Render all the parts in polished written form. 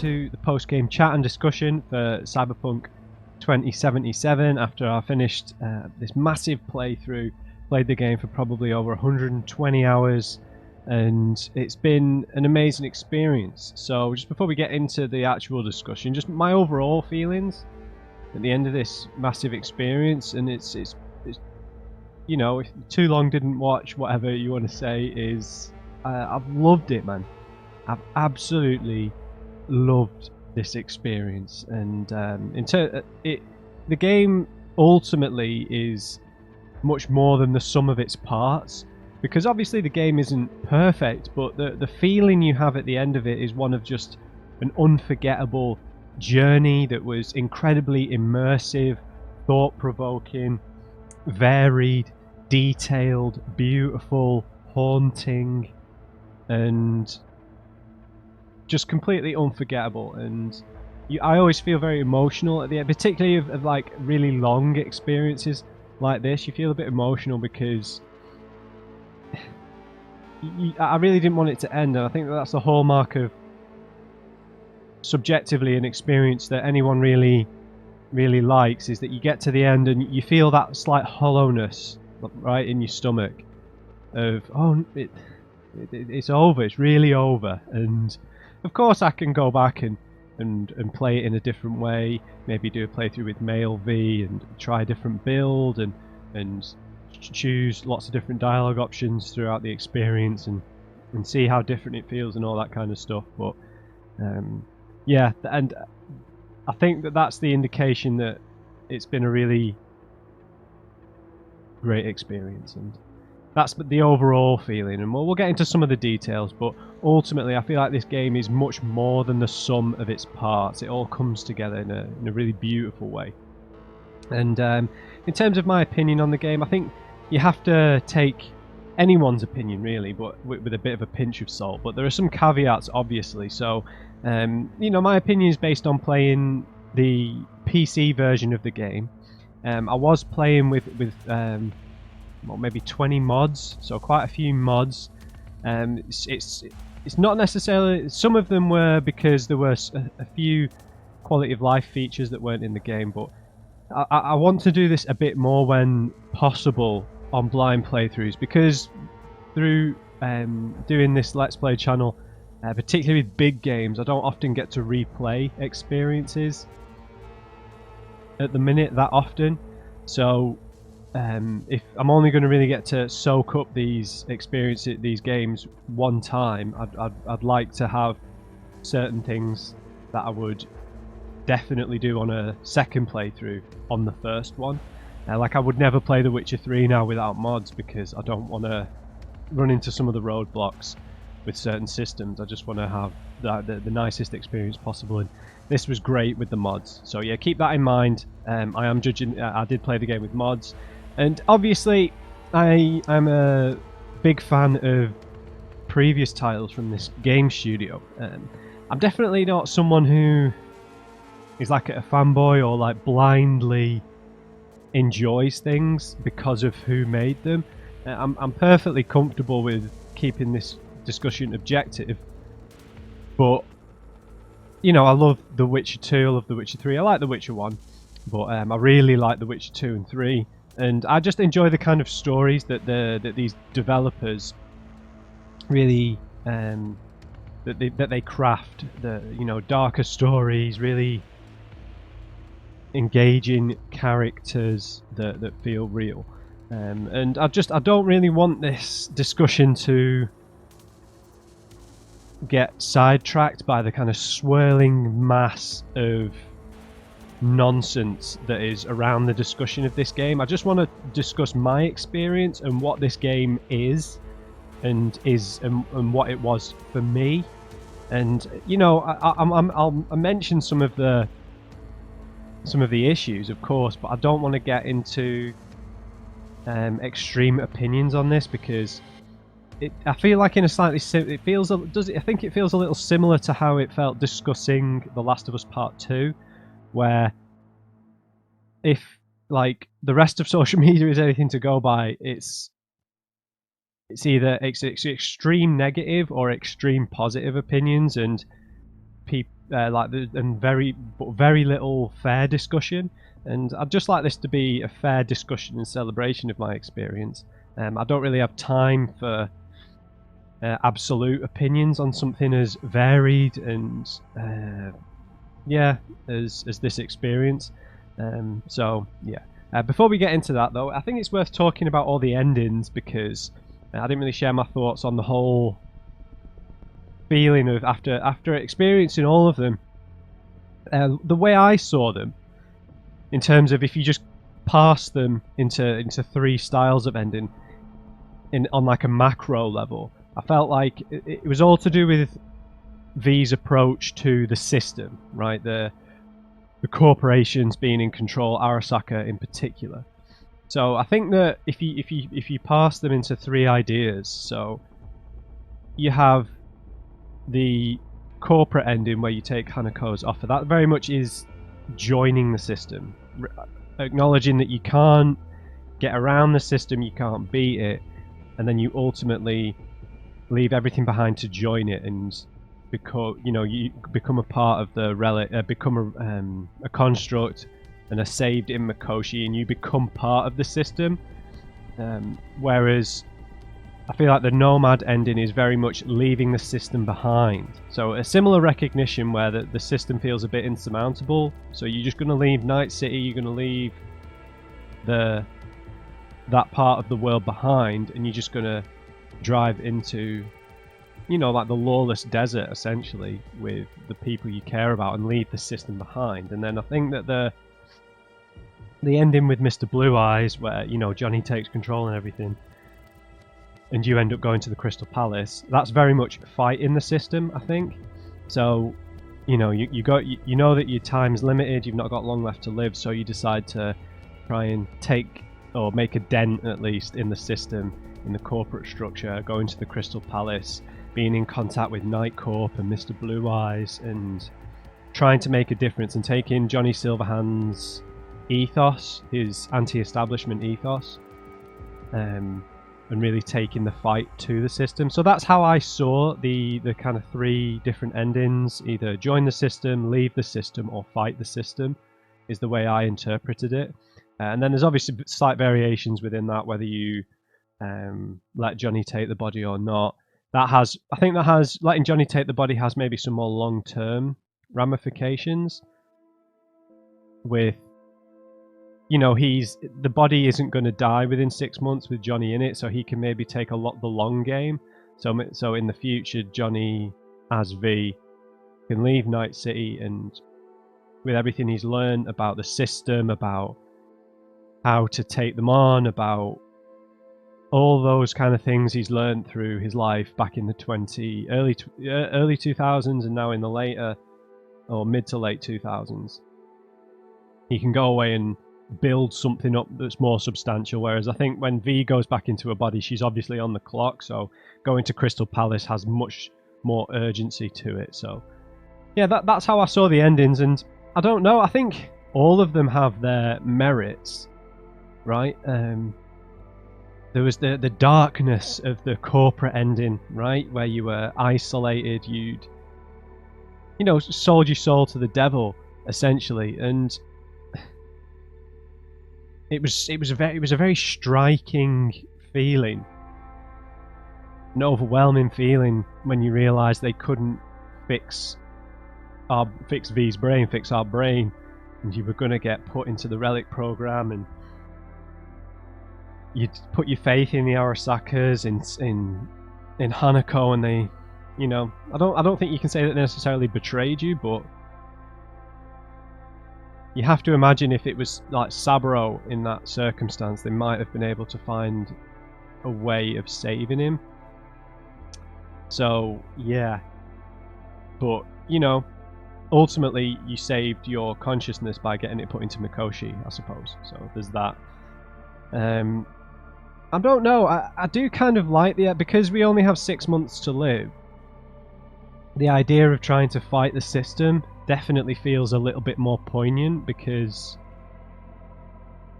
to the post-game chat and discussion for Cyberpunk 2077 after I finished this massive playthrough. Played the game for probably over 120 hours, and it's been an amazing experience. So just before we get into the actual discussion, just my overall feelings at the end of this massive experience, and it's you know, if too long didn't watch, whatever you want to say, is I've loved it, man. I've absolutely loved this experience, and the game ultimately is much more than the sum of its parts, because obviously the game isn't perfect, but the feeling you have at the end of it is one of just an unforgettable journey that was incredibly immersive, thought-provoking, varied, detailed, beautiful, haunting, and just completely unforgettable. And I always feel very emotional at the end, particularly of like really long experiences like this. You feel a bit emotional because I really didn't want it to end, and I think that's the hallmark of subjectively an experience that anyone really likes, is that you get to the end and you feel that slight hollowness right in your stomach of, oh, it's over, it's really over. And of course I can go back and play it in a different way, maybe do a playthrough with male V and try a different build and choose lots of different dialogue options throughout the experience and see how different it feels and all that kind of stuff. But yeah, and I think that's the indication that it's been a really great experience, and that's the overall feeling. And we'll get into some of the details, but ultimately I feel like this game is much more than the sum of its parts. It all comes together in a really beautiful way. And in terms of my opinion on the game, I think you have to take anyone's opinion really, but with a bit of a pinch of salt. But there are some caveats, obviously. So you know, my opinion is based on playing the PC version of the game. I was playing with well, maybe 20 mods, so quite a few mods. It's not necessarily, some of them were because there were a few quality of life features that weren't in the game, but I want to do this a bit more when possible on blind playthroughs, because through doing this Let's Play channel, particularly with big games, I don't often get to replay experiences at the minute that often. So if I'm only going to really get to soak up these experiences, these games one time, I'd like to have certain things that I would definitely do on a second playthrough on the first one. Like I would never play The Witcher 3 now without mods, because I don't want to run into some of the roadblocks with certain systems. I just want to have the nicest experience possible, and this was great with the mods. So yeah, keep that in mind. I am judging, I did play the game with mods, and obviously I am a big fan of previous titles from this game studio. I'm definitely not someone who is like a fanboy or like blindly enjoys things because of who made them. I'm perfectly comfortable with keeping this discussion objective, but you know, I love The Witcher 2, I love The Witcher 3, I like The Witcher 1, but I really like The Witcher 2 and 3, and I just enjoy the kind of stories that these developers really that they craft. The, you know, darker stories, really engaging characters that feel real. And I don't really want this discussion to get sidetracked by the kind of swirling mass of nonsense that is around the discussion of this game. I just want to discuss my experience and what this game is and what it was for me. And you know, I'll mention some of the issues, of course, but I don't want to get into extreme opinions on this, because I feel like in a slightly I think it feels a little similar to how it felt discussing The Last of Us Part 2, where if like the rest of social media is anything to go by, it's either extreme negative or extreme positive opinions, and very little fair discussion. And I'd just like this to be a fair discussion and celebration of my experience. I don't really have time for absolute opinions on something as varied and as this experience. So yeah. Before we get into that, though, I think it's worth talking about all the endings, because I didn't really share my thoughts on the whole feeling of after experiencing all of them. The way I saw them, in terms of if you just parse them into three styles of ending, on like a macro level, I felt like it was all to do with V's approach to the system, right? The corporations being in control, Arasaka in particular. So I think that if you parse them into three ideas, so you have the corporate ending where you take Hanako's offer. That very much is joining the system, acknowledging that you can't get around the system, you can't beat it, and then you ultimately leave everything behind to join it and you become a part of the relic, become a construct and are saved in Mikoshi, and you become part of the system. Whereas I feel like the Nomad ending is very much leaving the system behind. So a similar recognition where the system feels a bit insurmountable. So you're just going to leave Night City, you're going to leave that part of the world behind, and you're just going to drive into, like the lawless desert, essentially, with the people you care about, and leave the system behind. And then I think that the ending with Mr. Blue Eyes, where, Johnny takes control and everything, and you end up going to the Crystal Palace, that's very much fighting the system, I think. So, you know that your time's limited, you've not got long left to live, so you decide to try and take, or make a dent at least, in the system, in the corporate structure, going to the Crystal Palace, being in contact with Night Corp and Mr. Blue Eyes, and trying to make a difference and taking Johnny Silverhand's ethos, his anti-establishment ethos, and really taking the fight to the system. So that's how I saw the kind of three different endings: either join the system, leave the system, or fight the system, is the way I interpreted it. And then there's obviously slight variations within that, whether you let Johnny take the body or not. I think letting Johnny take the body has maybe some more long-term ramifications with, the body isn't going to die within 6 months with Johnny in it, so he can maybe take the long game. So in the future, Johnny as V can leave Night City, and with everything he's learned about the system, about how to take them on, about all those kind of things he's learned through his life back in the early 2000s, and now in the later or mid to late 2000s, he can go away and build something up that's more substantial. Whereas I think when V goes back into her body, she's obviously on the clock, so going to Crystal Palace has much more urgency to it. So yeah, that's how I saw the endings, and I don't know, I think all of them have their merits, right? There was the darkness of the corporate ending, right, where you were isolated, you'd sold your soul to the devil, essentially, and it was a very striking feeling, an overwhelming feeling, when you realise they couldn't fix V's brain, fix our brain, and you were going to get put into the relic program, and you'd put your faith in the Arasakas, in Hanako, and they, I don't think you can say that they necessarily betrayed you, but you have to imagine if it was like Saburo in that circumstance, they might have been able to find a way of saving him. So yeah, but ultimately you saved your consciousness by getting it put into Mikoshi, I suppose. So there's that. I don't know, I do kind of like because we only have 6 months to live, the idea of trying to fight the system definitely feels a little bit more poignant, because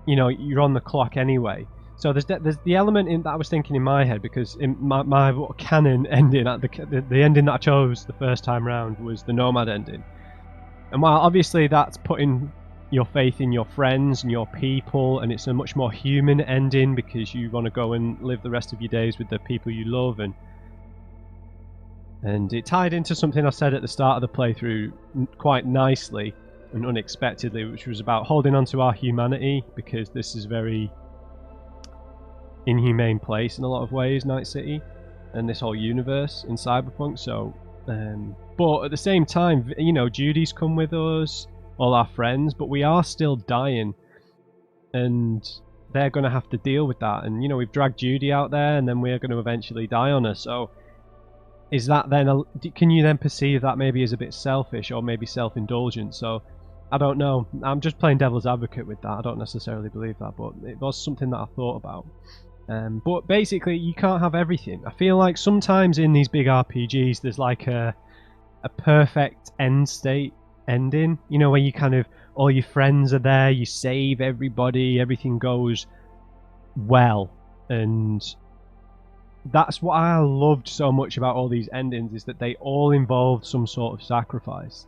you're on the clock anyway. So there's the element in that I was thinking in my head, because in my canon ending at the ending that I chose the first time round was the Nomad ending. And while obviously that's putting your faith in your friends and your people, and it's a much more human ending because you want to go and live the rest of your days with the people you love, and it tied into something I said at the start of the playthrough quite nicely and unexpectedly, which was about holding on to our humanity, because this is a very inhumane place in a lot of ways, Night City, and this whole universe in Cyberpunk. So but at the same time, you know, Judy's come with us, all our friends, but we are still dying, and they're going to have to deal with that. And you know, we've dragged Judy out there, and then we're going to eventually die on her. So is that then can you then perceive that maybe as a bit selfish or maybe self-indulgent? So I don't know. I'm just playing devil's advocate with that. I don't necessarily believe that, but it was something that I thought about. But basically, you can't have everything. I feel like sometimes in these big RPGs, there's like a perfect end state ending. You know, where you kind of, all your friends are there, you save everybody, everything goes well. And that's what I loved so much about all these endings, is that they all involved some sort of sacrifice.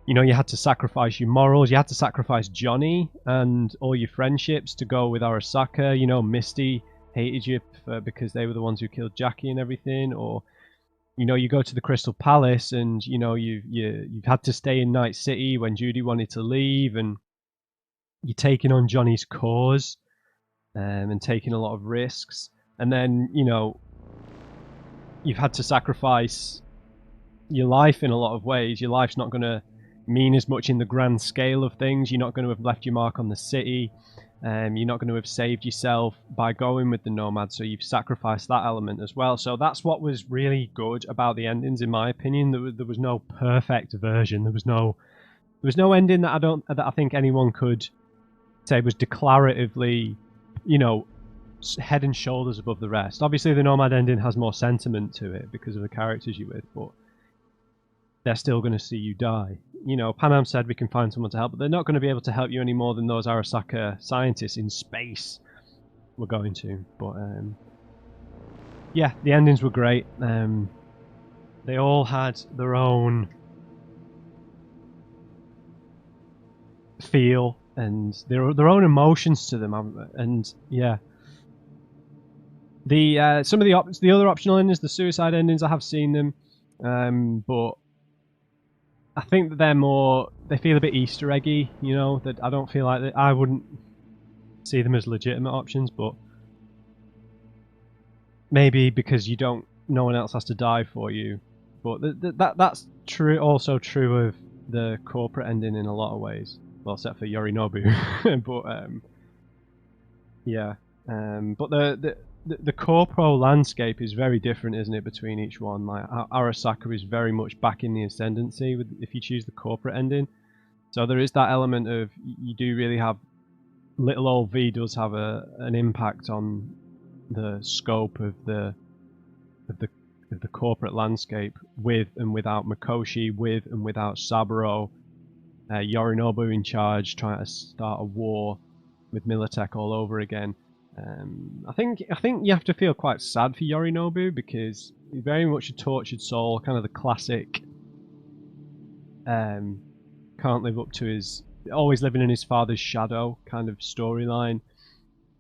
You know, you had to sacrifice your morals, you had to sacrifice Johnny and all your friendships to go with Arasaka. You know, Misty hated you because they were the ones who killed Jackie and everything. Or, you know, you go to the Crystal Palace and, you know, you've had to stay in Night City when Judy wanted to leave, and you're taking on Johnny's cause and taking a lot of risks. And then, you know, you've had to sacrifice your life in a lot of ways. Your life's not going to mean as much in the grand scale of things. You're not going to have left your mark on the city. You're not going to have saved yourself by going with the Nomad, so you've sacrificed that element as well. So that's what was really good about the endings, in my opinion. There was no perfect version. There was no ending that I think anyone could say was declaratively, you know, head and shoulders above the rest. Obviously, the Nomad ending has more sentiment to it because of the characters you're with, but they're still going to see you die. You know, Panam said we can find someone to help, but they're not going to be able to help you any more than those Arasaka scientists in space were going to. But yeah, the endings were great. They all had their own feel and their own emotions to them. And yeah, some of the other optional endings, the suicide endings, I have seen them, but I think that they feel a bit Easter eggy, you know, that I don't feel like I wouldn't see them as legitimate options, but maybe because no one else has to die for you. But that's true, also true of the corporate ending in a lot of ways. Well, except for Yorinobu. But yeah. But the corpo landscape is very different, isn't it, between each one? Like Arasaka is very much back in the ascendancy if you choose the corporate ending. So there is that element of, you do really have, little old V does have an impact on the scope of the corporate landscape, with and without Mikoshi, with and without Saburo, Yorinobu in charge, trying to start a war with Militech all over again. I think you have to feel quite sad for Yorinobu, because he's very much a tortured soul, kind of the classic. Can't live up to his, always living in his father's shadow kind of storyline.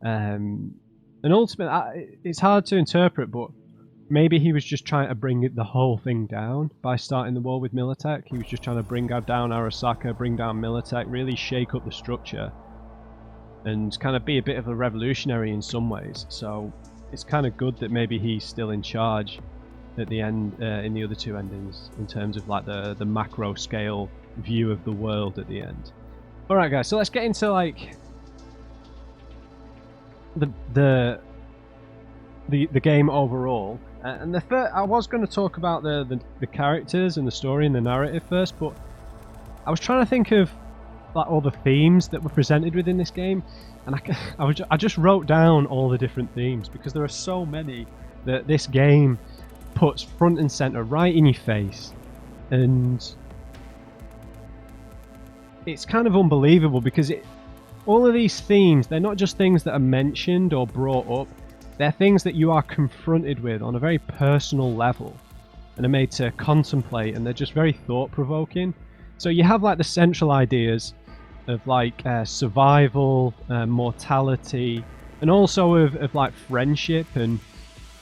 And ultimately, it's hard to interpret, but maybe he was just trying to bring the whole thing down by starting the war with Militech. He was just trying to bring down Arasaka, bring down Militech, really shake up the structure, and kind of be a bit of a revolutionary in some ways. So it's kind of good that maybe he's still in charge at the end, in the other two endings, in terms of like the macro scale view of the world at the end. Alright guys, so let's get into like the game overall. And I was going to talk about the characters and the story and the narrative first, but I was trying to think of like all the themes that were presented within this game, and I just wrote down all the different themes, because there are so many that this game puts front and center, right in your face, and it's kind of unbelievable, because all of these themes, they're not just things that are mentioned or brought up, they're things that you are confronted with on a very personal level and are made to contemplate, and they're just very thought-provoking. So you have like the central ideas of like survival, mortality, and also of like friendship, and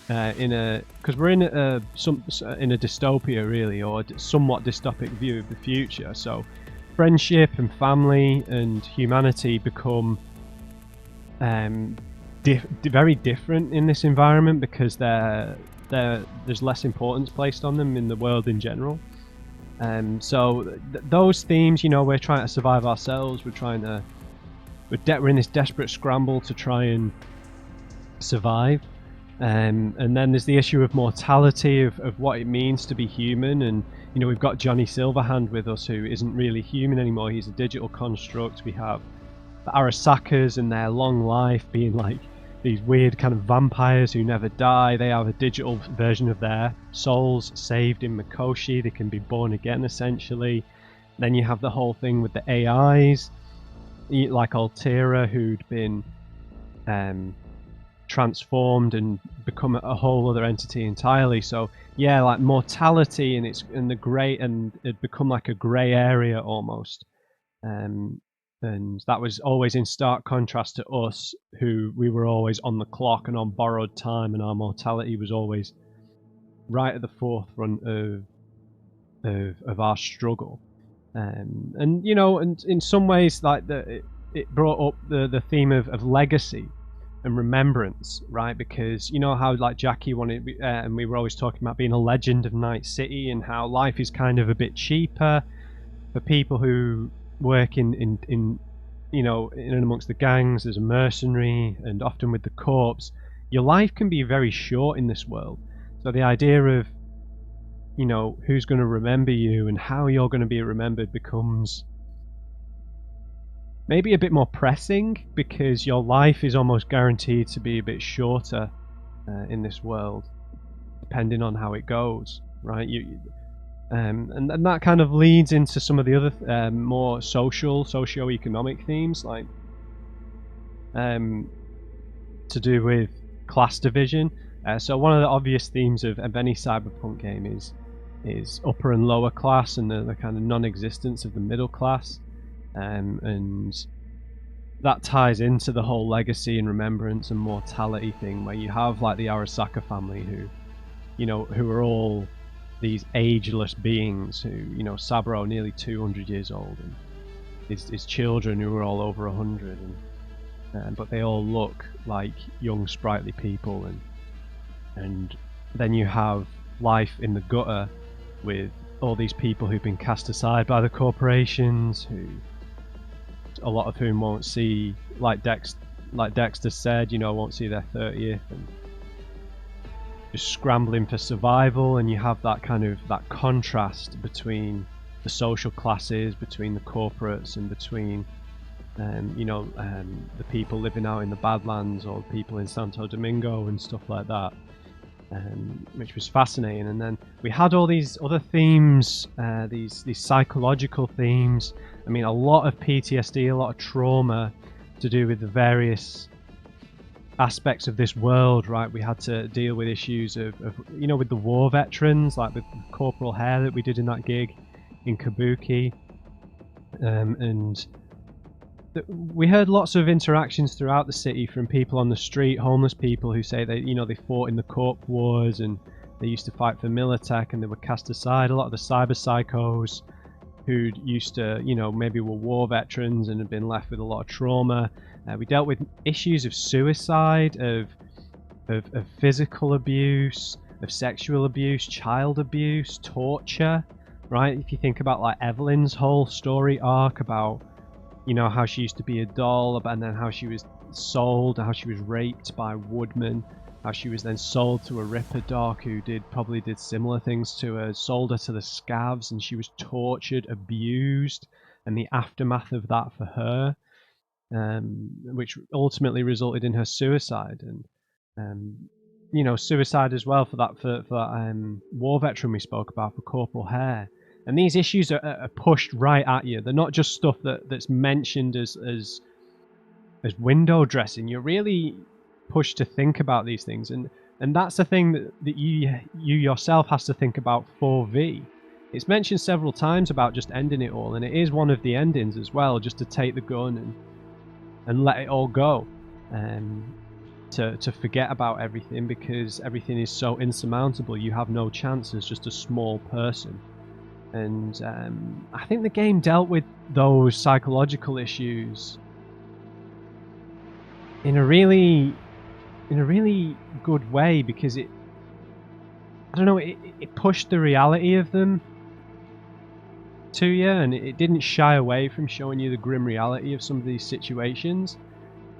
because we're in a dystopia really, or a somewhat dystopic view of the future. So friendship and family and humanity become very different in this environment because there's less importance placed on them in the world in general. So those themes, you know, we're trying to survive ourselves. We're in this desperate scramble to try and survive. And then there's the issue of mortality, of what it means to be human. And you know, we've got Johnny Silverhand with us, who isn't really human anymore. He's a digital construct. We have the Arasakas and their long life being like these weird kind of vampires who never die. They have a digital version of their souls saved in Mikoshi. They can be born again, essentially. Then you have the whole thing with the AIs, like Altera, who'd been transformed and become a whole other entity entirely. So yeah, like mortality, and it become like a grey area almost. And that was always in stark contrast to us, who we were always on the clock and on borrowed time, and our mortality was always right at the forefront of our struggle. And you know, and in some ways, like it brought up the theme of legacy and remembrance, right? Because you know how like Jackie wanted, and we were always talking about being a legend of Night City, and how life is kind of a bit cheaper for people who work in you know, in and amongst the gangs as a mercenary, and often with the corps. Your life can be very short in this world. So the idea of, you know, who's going to remember you and how you're going to be remembered becomes maybe a bit more pressing, because your life is almost guaranteed to be a bit shorter in this world, depending on how it goes, right? And that kind of leads into some of the other more socio-economic themes, like to do with class division. So one of the obvious themes of any cyberpunk game is upper and lower class, and the kind of non-existence of the middle class, and that ties into the whole legacy and remembrance and mortality thing, where you have like the Arasaka family, who are all these ageless beings, who, you know, Saburo nearly 200 years old, and his children who are all over 100, but they all look like young sprightly people. And then you have life in the gutter with all these people who've been cast aside by the corporations, who a lot of whom won't see, like Dexter said, you know, won't see their 30th, and just scrambling for survival. And you have that kind of that contrast between the social classes, between the corporates, and between the people living out in the Badlands, or people in Santo Domingo and stuff like that, which was fascinating. And then we had all these other themes, these psychological themes. I mean, a lot of PTSD, a lot of trauma to do with the various aspects of this world, right? We had to deal with issues of with the war veterans, like with Corporal Hare that we did in that gig in Kabuki, and we heard lots of interactions throughout the city from people on the street, homeless people who say they fought in the Corp Wars, and they used to fight for Militech, and they were cast aside. A lot of the cyber psychos who used to, maybe were war veterans and had been left with a lot of trauma. We dealt with issues of suicide, of physical abuse, of sexual abuse, child abuse, torture, right? If you think about like Evelyn's whole story arc about, how she used to be a doll, and then how she was sold, how she was raped by Woodman, how she was then sold to a Ripper doc who probably did similar things to her, sold her to the scavs, and she was tortured, abused, and the aftermath of that for her, which ultimately resulted in her suicide. And suicide as well for that war veteran we spoke about, for Corporal Hare. And these issues are pushed right at you. They're not just stuff that's mentioned as as window dressing. You're really pushed to think about these things, and that's the thing that you yourself has to think about for V. It's mentioned several times about just ending it all, and it is one of the endings as well, just to take the gun and let it all go, to forget about everything, because everything is so insurmountable. You have no chance as just a small person. And I think the game dealt with those psychological issues in a really good way, because it pushed the reality of them to you, and it didn't shy away from showing you the grim reality of some of these situations.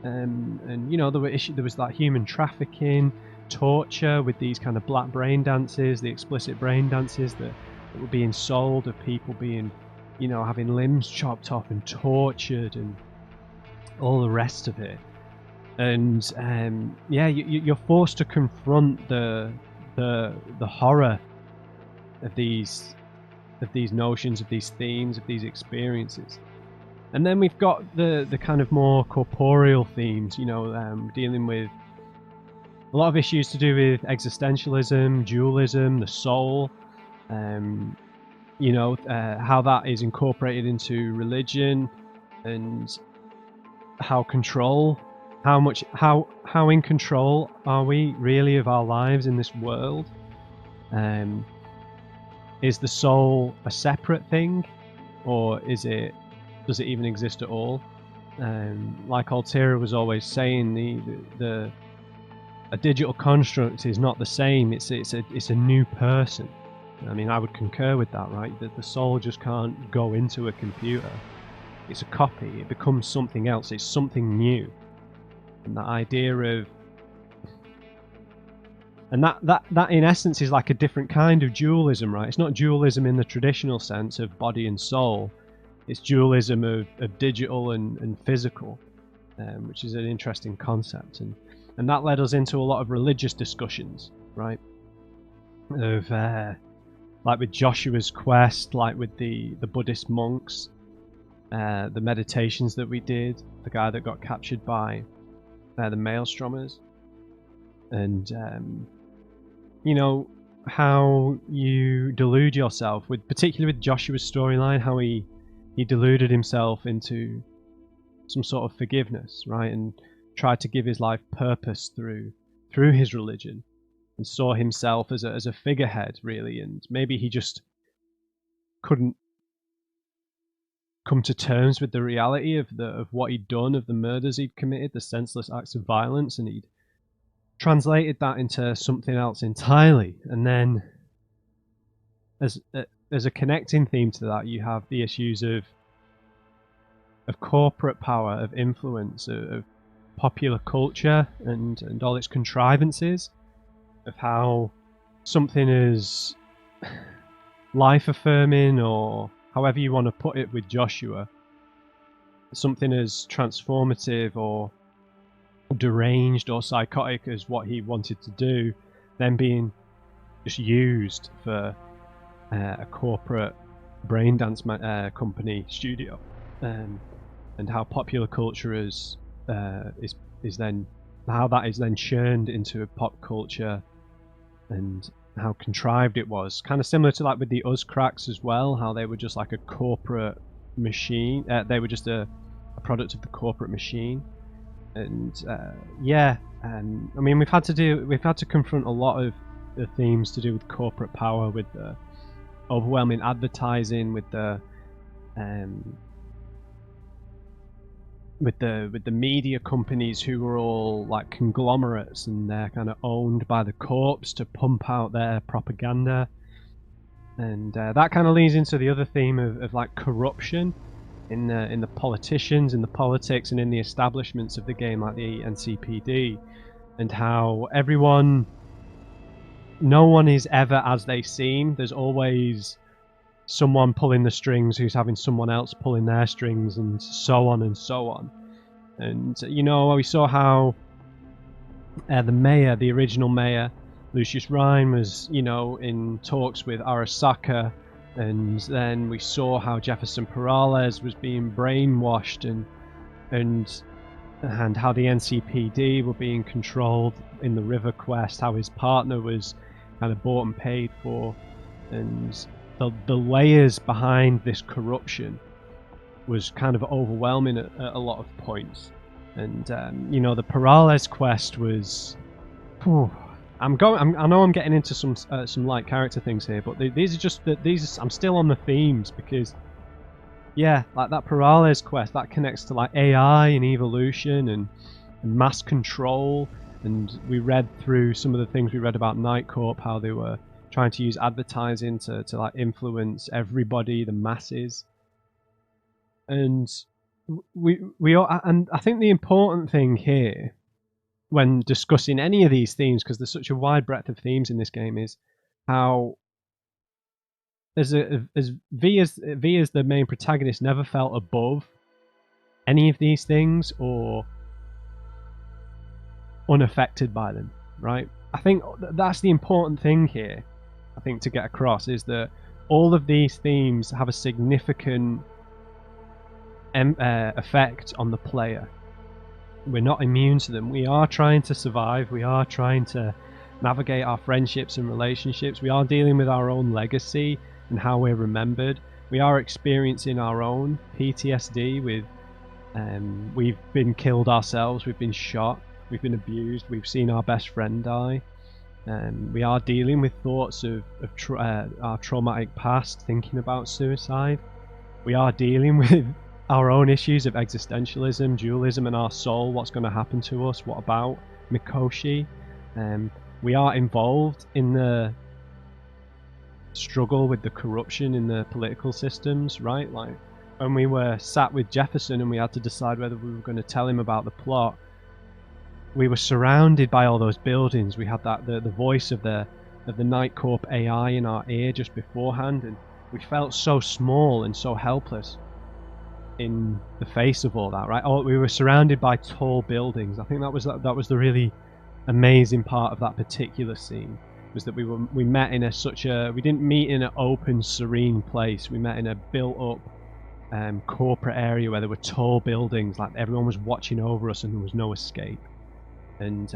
And there was that human trafficking, torture with these kind of black brain dances, the explicit brain dances that were being sold, of people being, having limbs chopped off and tortured and all the rest of it. And you're forced to confront the horror of these notions, of these themes, of these experiences. And then we've got the kind of more corporeal themes, dealing with a lot of issues to do with existentialism, dualism, the soul, how that is incorporated into religion, and how in control are we really of our lives in this world? Is the soul a separate thing, or does it even exist at all? Like Altera was always saying, a digital construct is not the same. It's a new person. I mean, I would concur with that, right? That the soul just can't go into a computer. It's a copy. It becomes something else. It's something new. And that idea of, and that in essence is like a different kind of dualism, right? It's not dualism in the traditional sense of body and soul. It's dualism of digital and physical, which is an interesting concept. And that led us into a lot of religious discussions, right? Of like with Joshua's quest, like with the Buddhist monks, the meditations that we did, the guy that got captured by the Maelstromers, and how you delude yourself, particularly with Joshua's storyline, how he deluded himself into some sort of forgiveness, right, and tried to give his life purpose through his religion, and saw himself as a figurehead, really, and maybe he just couldn't come to terms with the reality of what he'd done, of the murders he'd committed, the senseless acts of violence, and he'd translated that into something else entirely. And then as a connecting theme to that, you have the issues of corporate power, of influence, of popular culture and all its contrivances, of how something is life affirming, or however you want to put it with Joshua, something as transformative or deranged or psychotic as what he wanted to do, then being just used for a corporate brain dance company studio, and how popular culture is then, how that is then churned into a pop culture, and how contrived it was. Kind of similar to like with the Cracks as well, how they were just like a corporate machine. They were just a product of the corporate machine. And I mean, we've had to confront a lot of the themes to do with corporate power, with the overwhelming advertising, with the media companies who were all like conglomerates, and they're kind of owned by the corps to pump out their propaganda. And that kind of leads into the other theme of like corruption in the politicians, in the politics, and in the establishments of the game, like the NCPD, and how no one is ever as they seem. There's always someone pulling the strings who's having someone else pulling their strings, and so on and so on. And we saw how the original mayor, Lucius Rhyne, was in talks with Arasaka, and then we saw how Jefferson Peralez was being brainwashed, and and how the NCPD were being controlled in the River quest, how his partner was kind of bought and paid for, and the layers behind this corruption was kind of overwhelming at a lot of points. And the Perales quest was. I know I'm getting into some light character things here, but these are just I'm still on the themes because. Yeah, like that Perales quest, that connects to like AI and evolution and mass control. And we read through some of the things we read about Night Corp, how they were trying to use advertising to like influence everybody, the masses. And and I think the important thing here when discussing any of these themes, because there's such a wide breadth of themes in this game, is how as V as the main protagonist never felt above any of these things or unaffected by them, right? I think that's the important thing here, I think, to get across, is that all of these themes have a significant effect on the player. We're not immune to them. We are trying to survive. We are trying to navigate our friendships and relationships. We are dealing with our own legacy and how we're remembered. We are experiencing our own PTSD with we've been killed ourselves, we've been shot, we've been abused, we've seen our best friend die. We are dealing with thoughts of our traumatic past, thinking about suicide. We are dealing with our own issues of existentialism, dualism, and our soul. What's going to happen to us? What about Mikoshi? We are involved in the struggle with the corruption in the political systems, right? Like when we were sat with Jefferson and we had to decide whether we were going to tell him about the plot, we were surrounded by all those buildings. We had that the voice of the Night Corp AI in our ear just beforehand, and we felt so small and so helpless in the face of all that, right? Oh, we were surrounded by tall buildings. I think that was the really amazing part of that particular scene, was that we met in we didn't meet in an open, serene place. We met in a built-up corporate area where there were tall buildings, like everyone was watching over us and there was no escape. And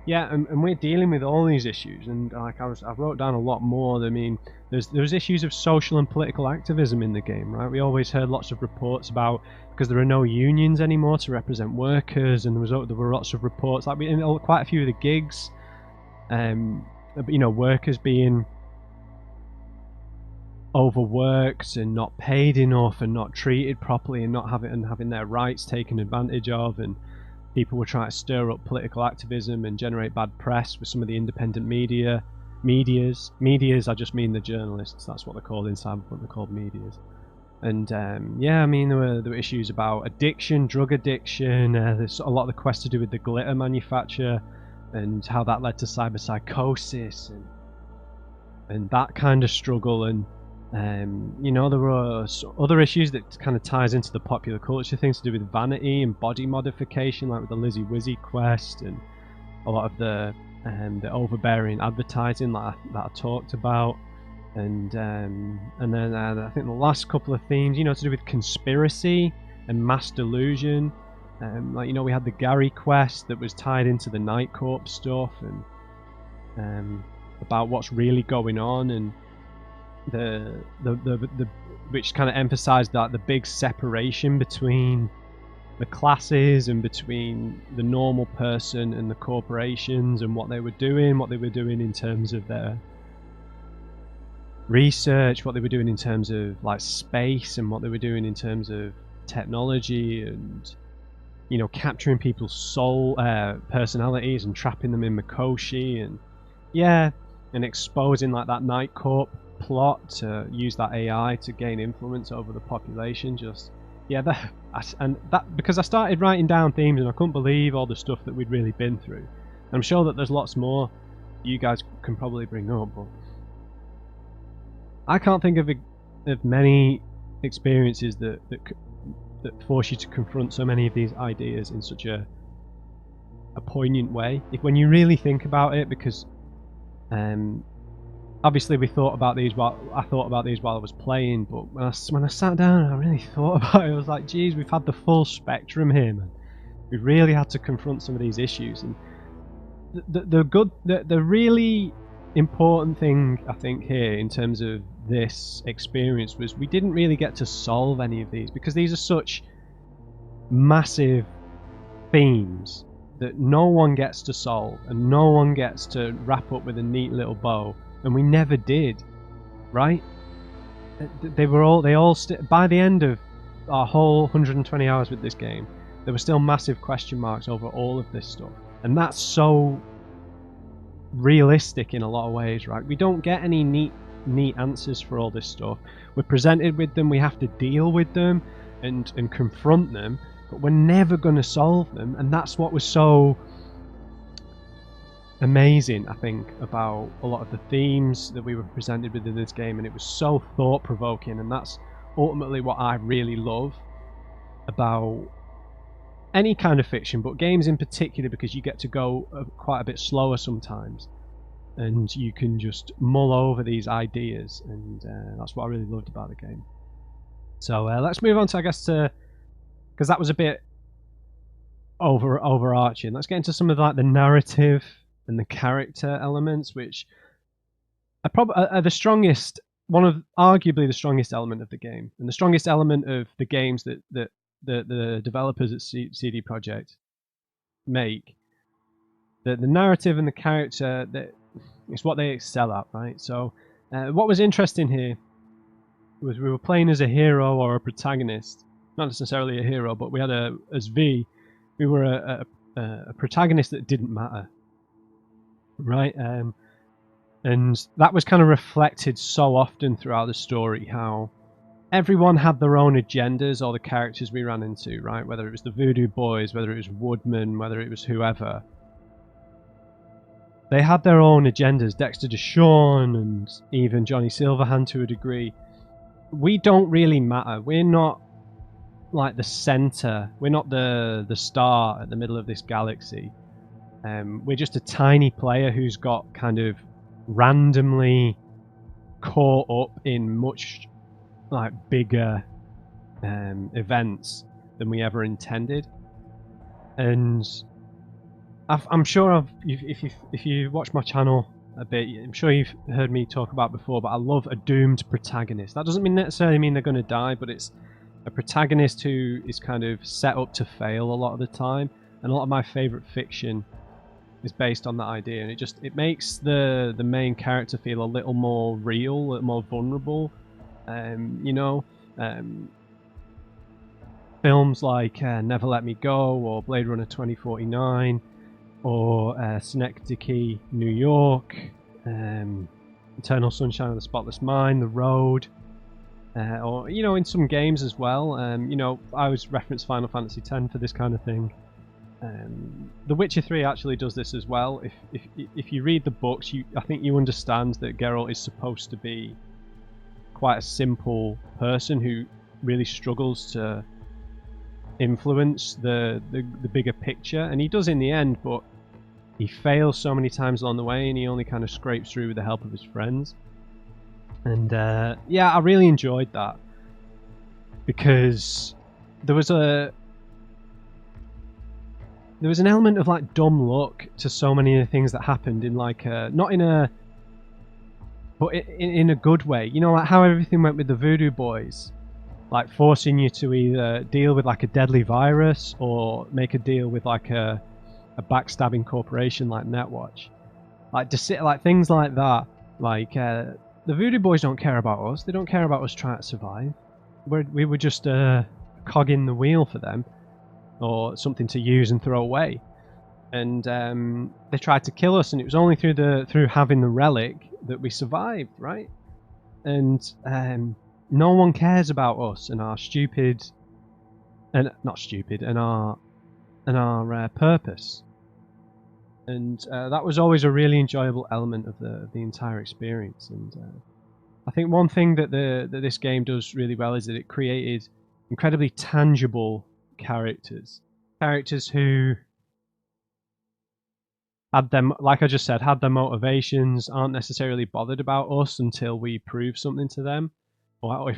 and we're dealing with all these issues, and like I wrote down a lot more. I mean, there's issues of social and political activism in the game, right? We always heard lots of reports about, because there are no unions anymore to represent workers, and there were lots of reports, like in quite a few of the gigs, workers being overworked and not paid enough and not treated properly and not having their rights taken advantage of, and people were trying to stir up political activism and generate bad press with some of the independent medias. I just mean the journalists. That's what they're called in Cyberpunk. They're called medias. And I mean, there were issues about addiction, drug addiction. There's a lot of the quests to do with the glitter manufacture and how that led to cyberpsychosis and that kind of struggle. And there were other issues that kind of ties into the popular culture, things to do with vanity and body modification, like with the Lizzie Wizzy quest and a lot of the overbearing advertising that I talked about. And then I think the last couple of themes, to do with conspiracy and mass delusion. We had the Gary quest that was tied into the Night Corp stuff and about what's really going on, and the which kind of emphasized that the big separation between the classes and between the normal person and the corporations, and what they were doing in terms of their research, what they were doing in terms of like space, and what they were doing in terms of technology, and capturing people's soul personalities and trapping them in Mikoshi, and exposing like that Night Corp plot to use that AI to gain influence over the population. Because I started writing down themes and I couldn't believe all the stuff that we'd really been through. I'm sure that there's lots more you guys can probably bring up, but I can't think of many experiences that force you to confront so many of these ideas in such a poignant way. When you really think about it, because obviously I thought about these while I was playing, but when I sat down and I really thought about it, I was like, geez, we've had the full spectrum here, man. We really had to confront some of these issues, and the really important thing I think here in terms of this experience was we didn't really get to solve any of these, because these are such massive themes that no one gets to solve and no one gets to wrap up with a neat little bow, and we never did, right? They all by the end of our whole 120 hours with this game, there were still massive question marks over all of this stuff, and that's so realistic in a lot of ways, right? We don't get any neat answers for all this stuff. We're presented with them, we have to deal with them and confront them, but we're never going to solve them. And that's what was so amazing, I think, about a lot of the themes that we were presented with in this game, and it was so thought-provoking, and that's ultimately what I really love about any kind of fiction, but games in particular, because you get to go quite a bit slower sometimes, and you can just mull over these ideas, and that's what I really loved about the game. So let's move on to, I guess, because that was a bit overarching. Let's get into some of like the narrative and the character elements, which are probably the strongest, arguably the strongest element of the game, and the strongest element of the games that the developers at CD Projekt make. The narrative and the character, that is what they excel at, right? So what was interesting here was we were playing as a hero or a protagonist, not necessarily a hero, but we had as V, we were a protagonist that didn't matter, right? And that was kind of reflected so often throughout the story, how everyone had their own agendas, or the characters we ran into, right? Whether it was the Voodoo Boys, whether it was Woodman, whether it was whoever. They had their own agendas, Dexter Deshawn and even Johnny Silverhand to a degree. We don't really matter. We're not like the center. We're not the star at the middle of this galaxy. We're just a tiny player who's got kind of randomly caught up in much like bigger events than we ever intended. And I'm sure if you watch my channel a bit, I'm sure you've heard me talk about before, but I love a doomed protagonist. That doesn't necessarily mean they're going to die, but it's a protagonist who is kind of set up to fail a lot of the time. And a lot of my favourite fiction is based on that idea, and it makes the main character feel a little more real, a little more vulnerable. Films like Never Let Me Go, or Blade Runner 2049, or Synecdoche, New York, Eternal Sunshine of the Spotless Mind, The Road, or in some games as well. I always reference Final Fantasy X for this kind of thing. The Witcher 3 actually does this as well. If you read the books, I think you understand that Geralt is supposed to be quite a simple person who really struggles to influence the bigger picture, and he does in the end, but he fails so many times along the way, and he only kind of scrapes through with the help of his friends. And yeah, I really enjoyed that, because there was an element of like dumb luck to so many of the things that happened, in like not in a, but in a good way. Like how everything went with the Voodoo Boys, like forcing you to either deal with like a deadly virus or make a deal with like a backstabbing corporation like Netwatch, like things like that. Like the Voodoo Boys don't care about us. They don't care about us trying to survive. We were just a cog in the wheel for them, or something to use and throw away. And they tried to kill us, and it was only through having the relic that we survived, right? And no one cares about us and our our purpose. And that was always a really enjoyable element of the entire experience. And I think one thing that this game does really well is that it created incredibly tangible characters who had them, like I just said, had their motivations, aren't necessarily bothered about us until we prove something to them, or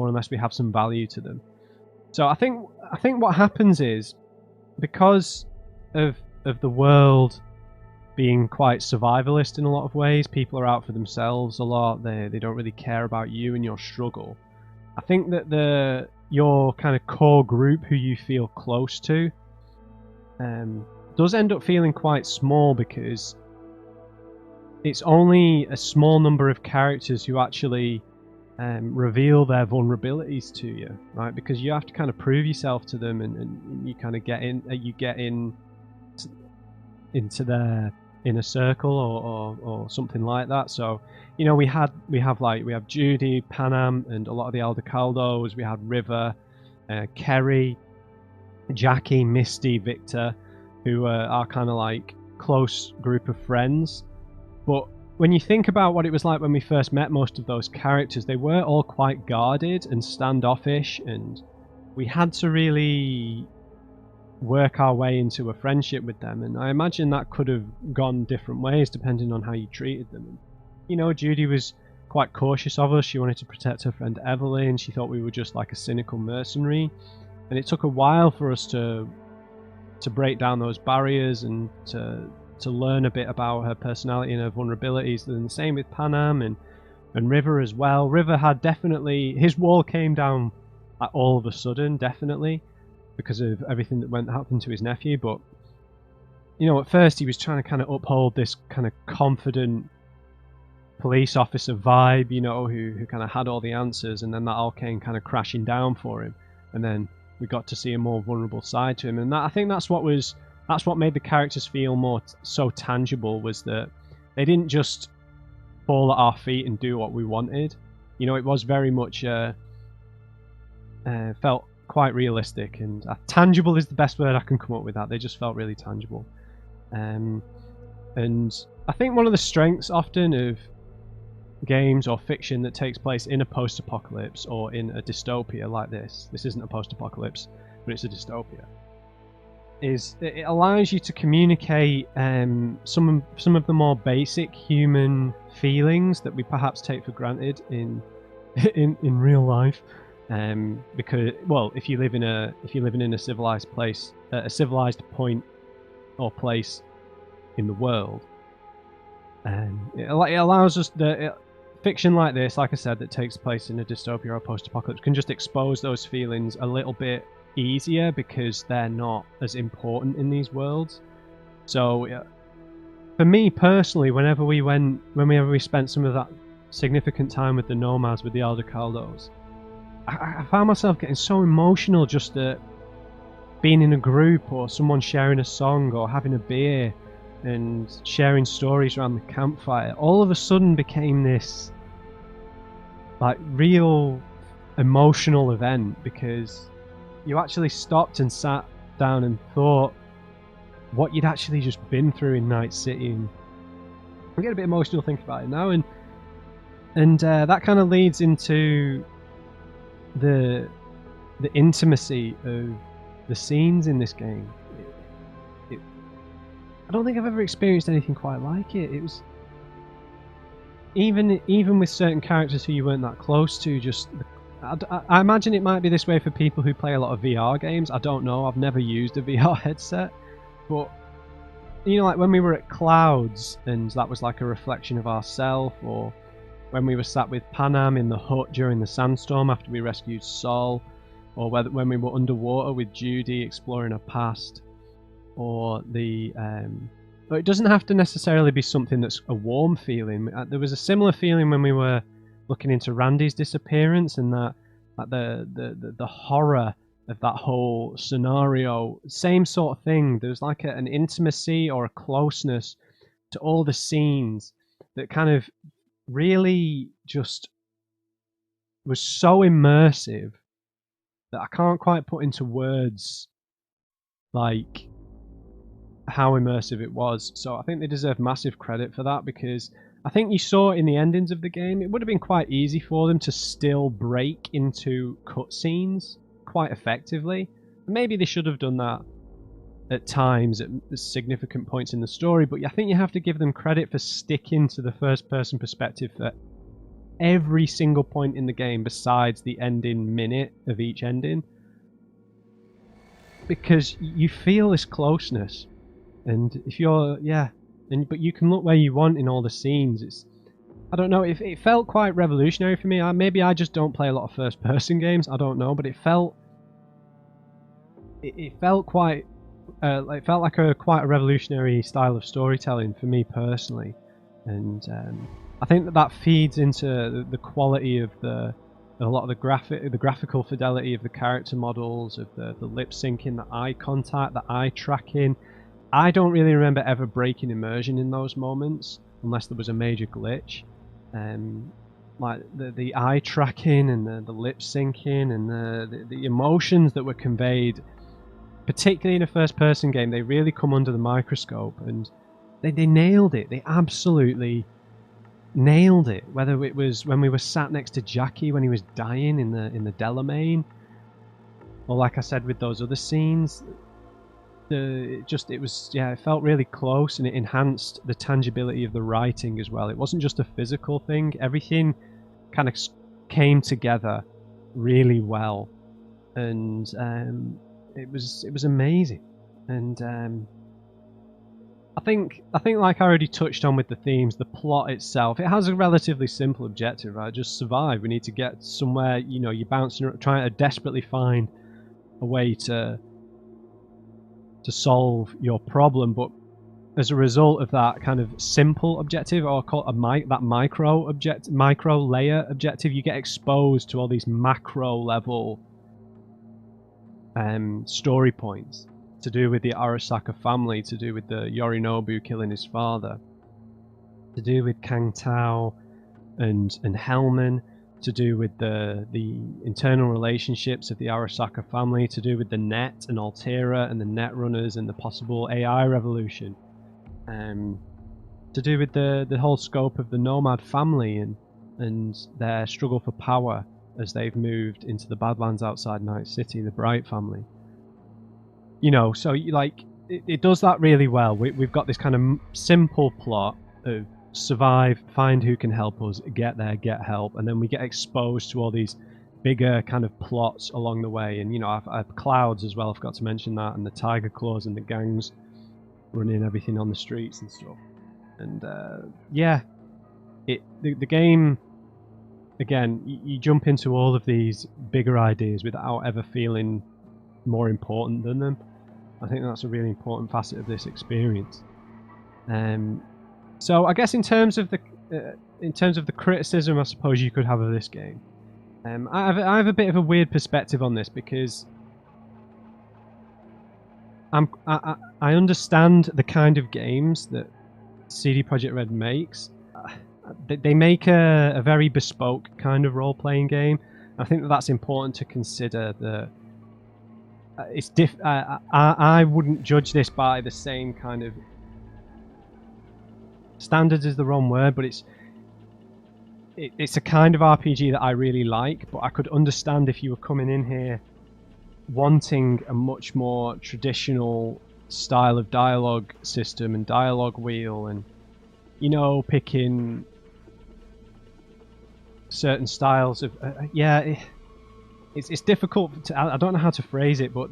unless we have some value to them. So I think what happens is, because of the world being quite survivalist in a lot of ways, people are out for themselves a lot. They don't really care about you and your struggle. I think that your kind of core group who you feel close to does end up feeling quite small, because it's only a small number of characters who actually reveal their vulnerabilities to you, right? Because you have to kind of prove yourself to them, and you kind of get in into their inner circle or something like that. So, you know, we have Judy, Panam, and a lot of the Elder Caldos. We had River, Kerry, Jackie, Misty, Victor, who are kind of like close group of friends. But when you think about what it was like when we first met most of those characters, they were all quite guarded and standoffish, and we had to really work our way into a friendship with them. And I imagine that could have gone different ways depending on how you treated them. You know, Judy was quite cautious of us. She wanted to protect her friend Evelyn. She thought we were just like a cynical mercenary. And it took a while for us to break down those barriers and to learn a bit about her personality and her vulnerabilities. And the same with Panam and River as well. River had definitely, his wall came down like all of a sudden, definitely, because of everything that happened to his nephew. But, you know, at first he was trying to kind of uphold this kind of confident police officer vibe, you know, who kind of had all the answers, and then that all came kind of crashing down for him. And then we got to see a more vulnerable side to him, and I think that's what made the characters feel so tangible, was that they didn't just fall at our feet and do what we wanted. You know, it was very much felt quite realistic, and tangible is the best word I can come up with. That they just felt really tangible. And I think one of the strengths often of games or fiction that takes place in a post-apocalypse or in a dystopia like this isn't a post-apocalypse, but it's a dystopia, is it allows you to communicate some of the more basic human feelings that we perhaps take for granted in real life. Because, well, if you're living in a civilized place, a civilized point or place in the world, it allows us fiction like this, like I said, that takes place in a dystopia or a post-apocalypse, can just expose those feelings a little bit easier because they're not as important in these worlds. So, for me personally, whenever we spent some of that significant time with the nomads, with the Elder Caldos, I found myself getting so emotional just at being in a group, or someone sharing a song, or having a beer and sharing stories around the campfire. All of a sudden became this like real emotional event, because you actually stopped and sat down and thought what you'd actually just been through in Night City. And I get a bit emotional thinking about it now, and that kind of leads into the intimacy of the scenes in this game. I don't think I've ever experienced anything quite like it. It was even with certain characters who you weren't that close to. Just I imagine it might be this way for people who play a lot of VR games. I don't know. I've never used a VR headset, but you know, like when we were at Clouds, and that was like a reflection of ourselves, or when we were sat with Panam in the hut during the sandstorm after we rescued Sol, or when we were underwater with Judy exploring her past, or but it doesn't have to necessarily be something that's a warm feeling. There was a similar feeling when we were looking into Randy's disappearance, and that like the horror of that whole scenario. Same sort of thing. There's like an intimacy or a closeness to all the scenes that kind of really just was so immersive that I can't quite put into words like how immersive it was. So I think they deserve massive credit for that, because I think you saw in the endings of the game, it would have been quite easy for them to still break into cutscenes quite effectively. Maybe they should have done that at times at significant points in the story, but I think you have to give them credit for sticking to the first person perspective for every single point in the game besides the ending minute of each ending. because you feel this closeness, and if you're but you can look where you want in all the scenes. It's, I don't know, it felt quite revolutionary for me. Maybe I just don't play a lot of first-person games. I don't know, but it felt quite. It felt like quite a revolutionary style of storytelling for me personally, and I think that feeds into the quality of a lot of the graphical fidelity of the character models, of the lip syncing, the eye contact, the eye tracking. I don't really remember ever breaking immersion in those moments unless there was a major glitch. Like the eye tracking and the lip syncing and the emotions that were conveyed, particularly in a first-person game, they really come under the microscope, and they nailed it. They absolutely nailed it. Whether it was when we were sat next to Jackie when he was dying in the Delamain, or like I said with those other scenes, it felt really close, and it enhanced the tangibility of the writing as well. It wasn't just a physical thing. Everything kind of came together really well, and it was amazing. And I think like I already touched on with the themes, the plot itself, it has a relatively simple objective, right? Just survive. We need to get somewhere. You know, you're bouncing, trying to desperately find a way to solve your problem, but as a result of that kind of simple objective, or call it that micro layer objective, you get exposed to all these macro level story points to do with the Arasaka family, to do with the Yorinobu killing his father, to do with Kang Tao and Hellman, to do with the internal relationships of the Arasaka family, to do with the Net and Altera and the Netrunners and the possible AI revolution, to do with the whole scope of the Nomad family and their struggle for power as they've moved into the Badlands outside Night City, the Bright family. You know, so like it does that really well. We've got this kind of simple plot of survive, find who can help us, get there, get help, and then we get exposed to all these bigger kind of plots along the way. And you know, I've Clouds as well, I forgot to mention that, and the Tiger Claws and the gangs running everything on the streets and stuff. And the game, again, you jump into all of these bigger ideas without ever feeling more important than them. I think that's a really important facet of this experience. So I guess in terms of the criticism, I suppose you could have of this game, I have a bit of a weird perspective on this, because I understand the kind of games that CD Projekt Red makes. They make a very bespoke kind of role-playing game. I think that's important to consider. That it's I wouldn't judge this by the same kind of standards, is the wrong word, but it's a kind of RPG that I really like. But I could understand if you were coming in here wanting a much more traditional style of dialogue system and dialogue wheel, and you know, picking certain styles of it's difficult to, I don't know how to phrase it, but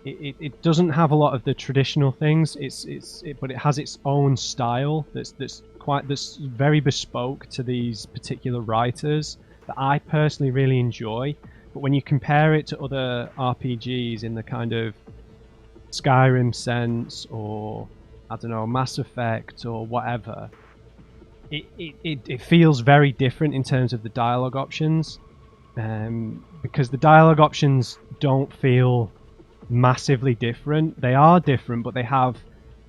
it doesn't have a lot of the traditional things. But it has its own style that's very bespoke to these particular writers that I personally really enjoy. But when you compare it to other RPGs in the kind of Skyrim sense, or I don't know, Mass Effect or whatever, it feels very different in terms of the dialogue options, because the dialogue options don't feel massively different. They are different, but they have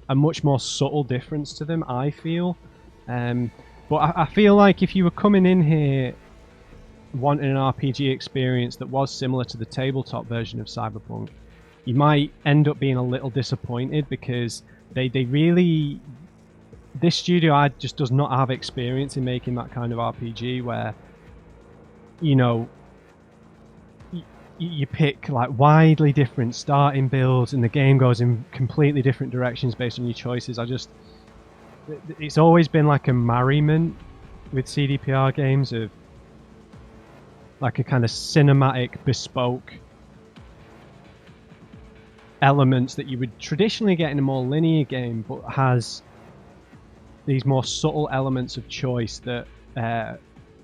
a much more subtle difference to them, I feel. But I feel like if you were coming in here wanting an RPG experience that was similar to the tabletop version of Cyberpunk, you might end up being a little disappointed, because they really, this studio just does not have experience in making that kind of RPG where, you know, you pick like widely different starting builds and the game goes in completely different directions based on your choices. It's always been like a merriment with CDPR games of like a kind of cinematic, bespoke elements that you would traditionally get in a more linear game, but has these more subtle elements of choice that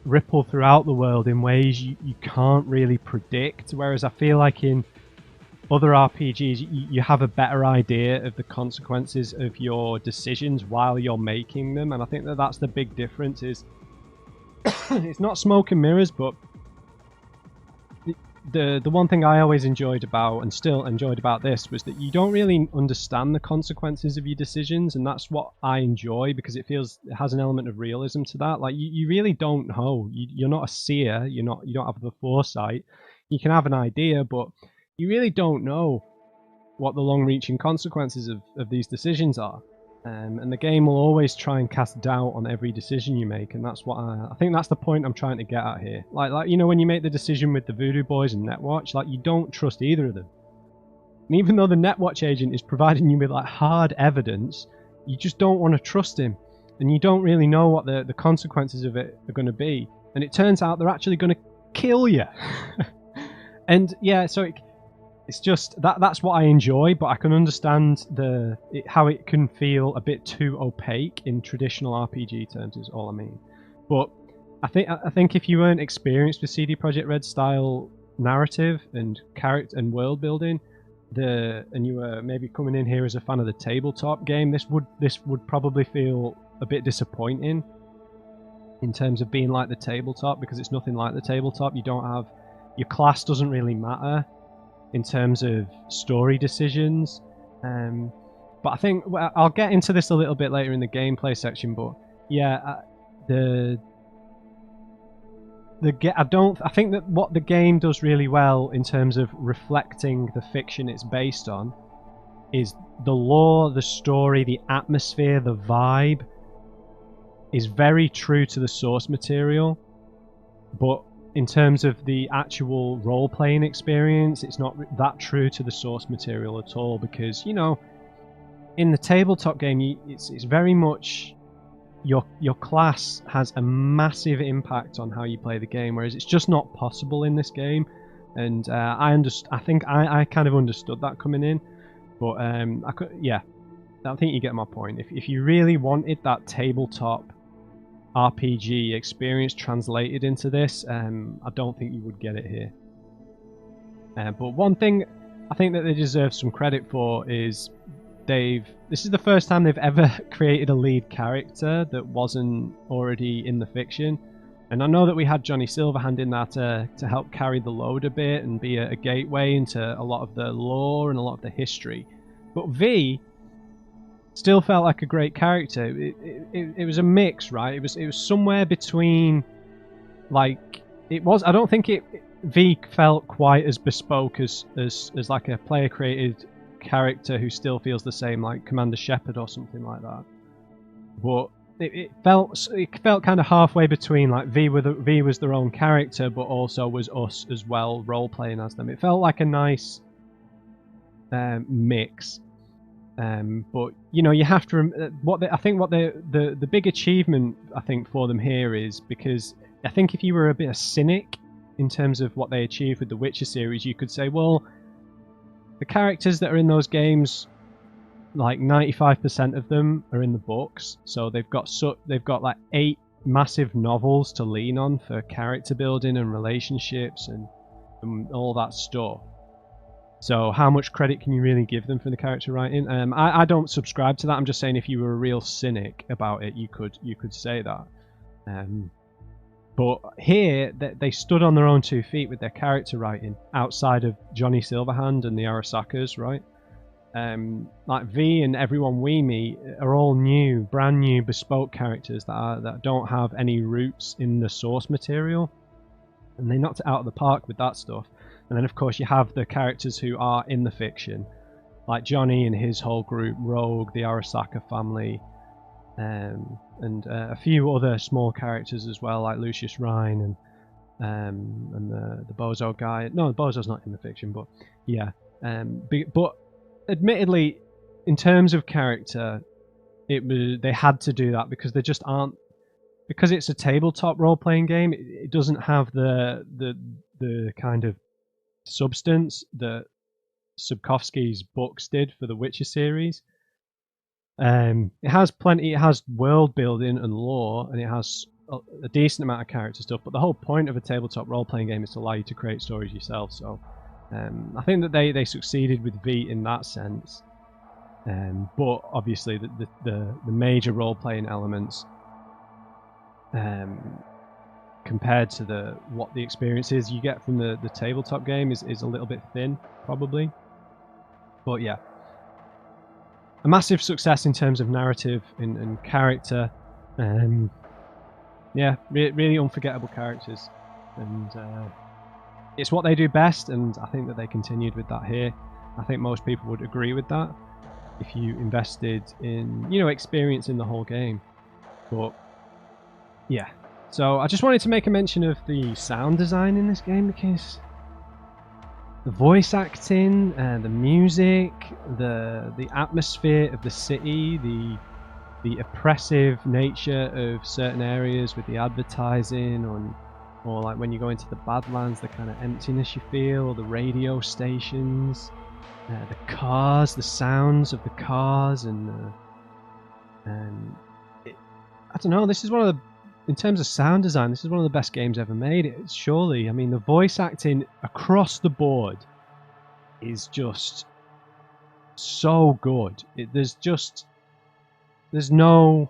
ripple throughout the world in ways you can't really predict. Whereas I feel like in other RPGs, you have a better idea of the consequences of your decisions while you're making them, and I think that that's the big difference. Is it's not smoke and mirrors, but the one thing I always enjoyed about, and still enjoyed about this, was that you don't really understand the consequences of your decisions, and that's what I enjoy, because it has an element of realism to that. Like you really don't know. You're not a seer. You don't have the foresight. You can have an idea, but you really don't know what the long-reaching consequences of these decisions are. And the game will always try and cast doubt on every decision you make, and that's what I think that's the point I'm trying to get at here. Like you know, when you make the decision with the Voodoo Boys and Netwatch, like you don't trust either of them. And even though the Netwatch agent is providing you with like hard evidence, you just don't want to trust him, and you don't really know what the consequences of it are going to be. And it turns out they're actually going to kill you. And yeah, so it's just that's what I enjoy, but I can understand how it can feel a bit too opaque in traditional RPG terms, is all I mean. But I think if you weren't experienced with CD Projekt Red style narrative and character and world building, and you were maybe coming in here as a fan of the tabletop game, this would probably feel a bit disappointing in terms of being like the tabletop, because it's nothing like the tabletop. You don't have your class doesn't really matter in terms of story decisions. But I think I'll get into this a little bit later in the gameplay section. But yeah, I think that what the game does really well in terms of reflecting the fiction it's based on is the lore, the story, the atmosphere, the vibe is very true to the source material, but in terms of the actual role-playing experience, it's not that true to the source material at all, because, you know, in the tabletop game, it's very much your class has a massive impact on how you play the game, whereas it's just not possible in this game. And I think I kind of understood that coming in, but I think you get my point. If you really wanted that tabletop RPG experience translated into this, I don't think you would get it here. But one thing I think that they deserve some credit for is this is the first time they've ever created a lead character that wasn't already in the fiction. And I know that we had Johnny Silverhand in there to help carry the load a bit and be a gateway into a lot of the lore and a lot of the history. But V still felt like a great character. It was a mix, right? It was somewhere between, like, it was. I don't think V felt quite as bespoke as like a player created character who still feels the same, like Commander Shepard or something like that. But it felt kind of halfway between, like V was their own character, but also was us as well, role playing as them. It felt like a nice mix. But you know, you have to I think what the big achievement I think for them here is, because I think if you were a bit of a cynic in terms of what they achieved with the Witcher series, you could say, well, the characters that are in those games, like 95% of them are in the books, so they've got like 8 massive novels to lean on for character building and relationships and all that stuff. So how much credit can you really give them for the character writing? I don't subscribe to that. I'm just saying, if you were a real cynic about it, you could say that. But here, they stood on their own 2 feet with their character writing, outside of Johnny Silverhand and the Arasakas, right? Like V and everyone we meet are all brand new, bespoke characters that don't have any roots in the source material, and they knocked it out of the park with that stuff. And then, of course, you have the characters who are in the fiction, like Johnny and his whole group, Rogue, the Arasaka family, and a few other small characters as well, like Lucius Rhine and the Bozo guy. No, Bozo's not in the fiction, but yeah. But admittedly, in terms of character, they had to do that because they just aren't. Because it's a tabletop role-playing game, it doesn't have the kind of substance that Sapkowski's books did for the Witcher series. It has plenty. It has world building and lore, and it has a decent amount of character stuff. But the whole point of a tabletop role-playing game is to allow you to create stories yourself. So I think that they succeeded with V in that sense. But obviously, the major role-playing elements, compared to what the experiences you get from the tabletop game is a little bit thin, probably. But yeah, a massive success in terms of narrative and character. Yeah, really unforgettable characters, and it's what they do best. And I think that they continued with that here. I think most people would agree with that if you invested in, experience in the whole game. But yeah, so I just wanted to make a mention of the sound design in this game, because the voice acting, the music, the atmosphere of the city, the oppressive nature of certain areas with the advertising, or like when you go into the Badlands, the kind of emptiness you feel, or the radio stations, the cars, the sounds of the cars, and I don't know. This is one of the, in terms of sound design, this is one of the best games ever made. It's surely. I mean, the voice acting across the board is just so good. There's no.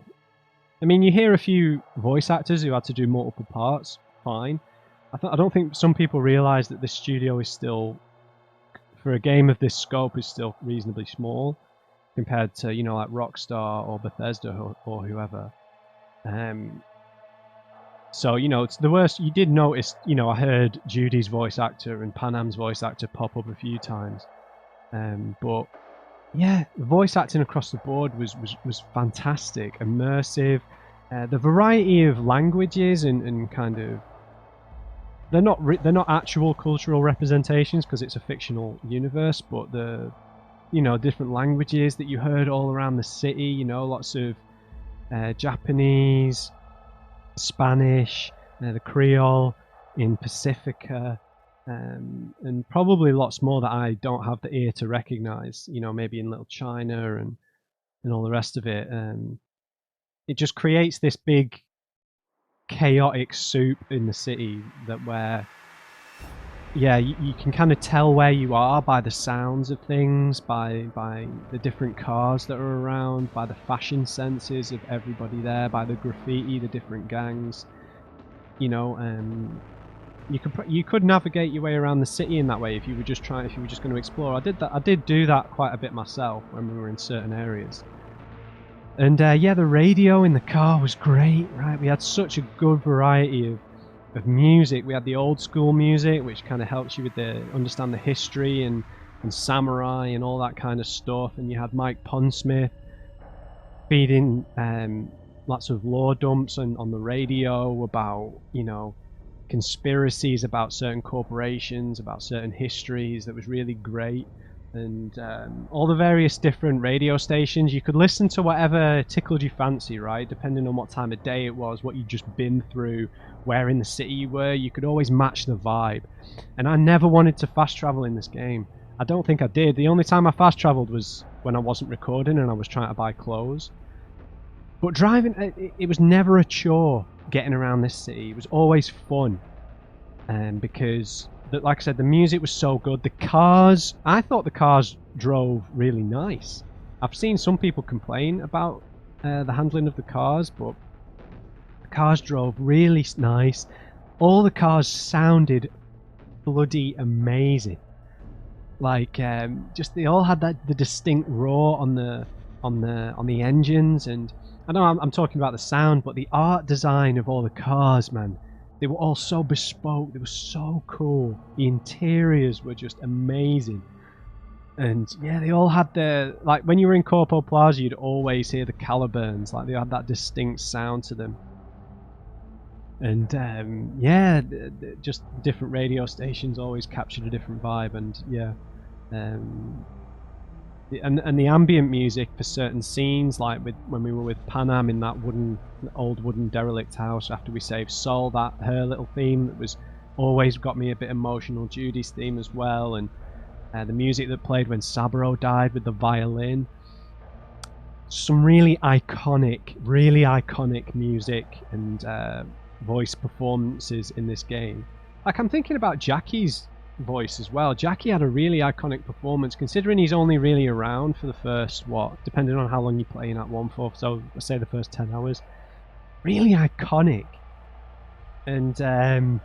I mean, you hear a few voice actors who had to do multiple parts. Fine. I don't think some people realise that this studio is still, for a game of this scope, is still reasonably small compared to, like Rockstar or Bethesda or whoever. So, it's the worst. You did notice, I heard Judy's voice actor and Panam's voice actor pop up a few times. But yeah, the voice acting across the board was fantastic, immersive. The variety of languages and kind of, they're not actual cultural representations because it's a fictional universe, but the different languages that you heard all around the city, lots of Japanese, Spanish, the Creole in Pacifica, and probably lots more that I don't have the ear to recognize, maybe in Little China and all the rest of it. It just creates this big chaotic soup in the city where you can kind of tell where you are by the sounds of things, by the different cars that are around, by the fashion senses of everybody there, by the graffiti, the different gangs. You could navigate your way around the city in that way if you were just going to explore. I did do that quite a bit myself when we were in certain areas. And the radio in the car was great, right? We had such a good variety of music. We had the old school music, which kind of helps you with understand the history and samurai and all that kind of stuff. And you had Mike Pondsmith feeding lots of lore dumps on the radio about, conspiracies about certain corporations, about certain histories. That was really great. And all the various different radio stations, you could listen to whatever tickled your fancy, right? Depending on what time of day it was, what you'd just been through, where in the city you were, you could always match the vibe. And I never wanted to fast travel in this game. I don't think I did. The only time I fast traveled was when I wasn't recording and I was trying to buy clothes. But driving, it was never a chore getting around this city. It was always fun. Because, like I said, the music was so good. The cars, I thought the cars drove really nice. I've seen some people complain about the handling of the cars, but the cars drove really nice. All the cars sounded bloody amazing. Like, just they all had the distinct roar on the engines, and I know I'm talking about the sound, but the art design of all the cars, man. They were all so bespoke. They were so cool. The interiors were just amazing. And yeah, they all had their, like when you were in Corpo Plaza, you'd always hear the Caliburns. Like they had that distinct sound to them. And just different radio stations always captured a different vibe. And yeah, and the ambient music for certain scenes, like when we were with Panam in that old wooden derelict house after we saved Sol, her little theme that was always got me a bit emotional. Judy's theme as well, and The music that played when Saburo died with the violin. Some really iconic music and voice performances in this game. Like, I'm thinking about Jackie's voice as well. Jackie had a really iconic performance, considering he's only really around for the first, depending on how long you play in at 1/4, so let's say the first 10 hours. Really iconic. And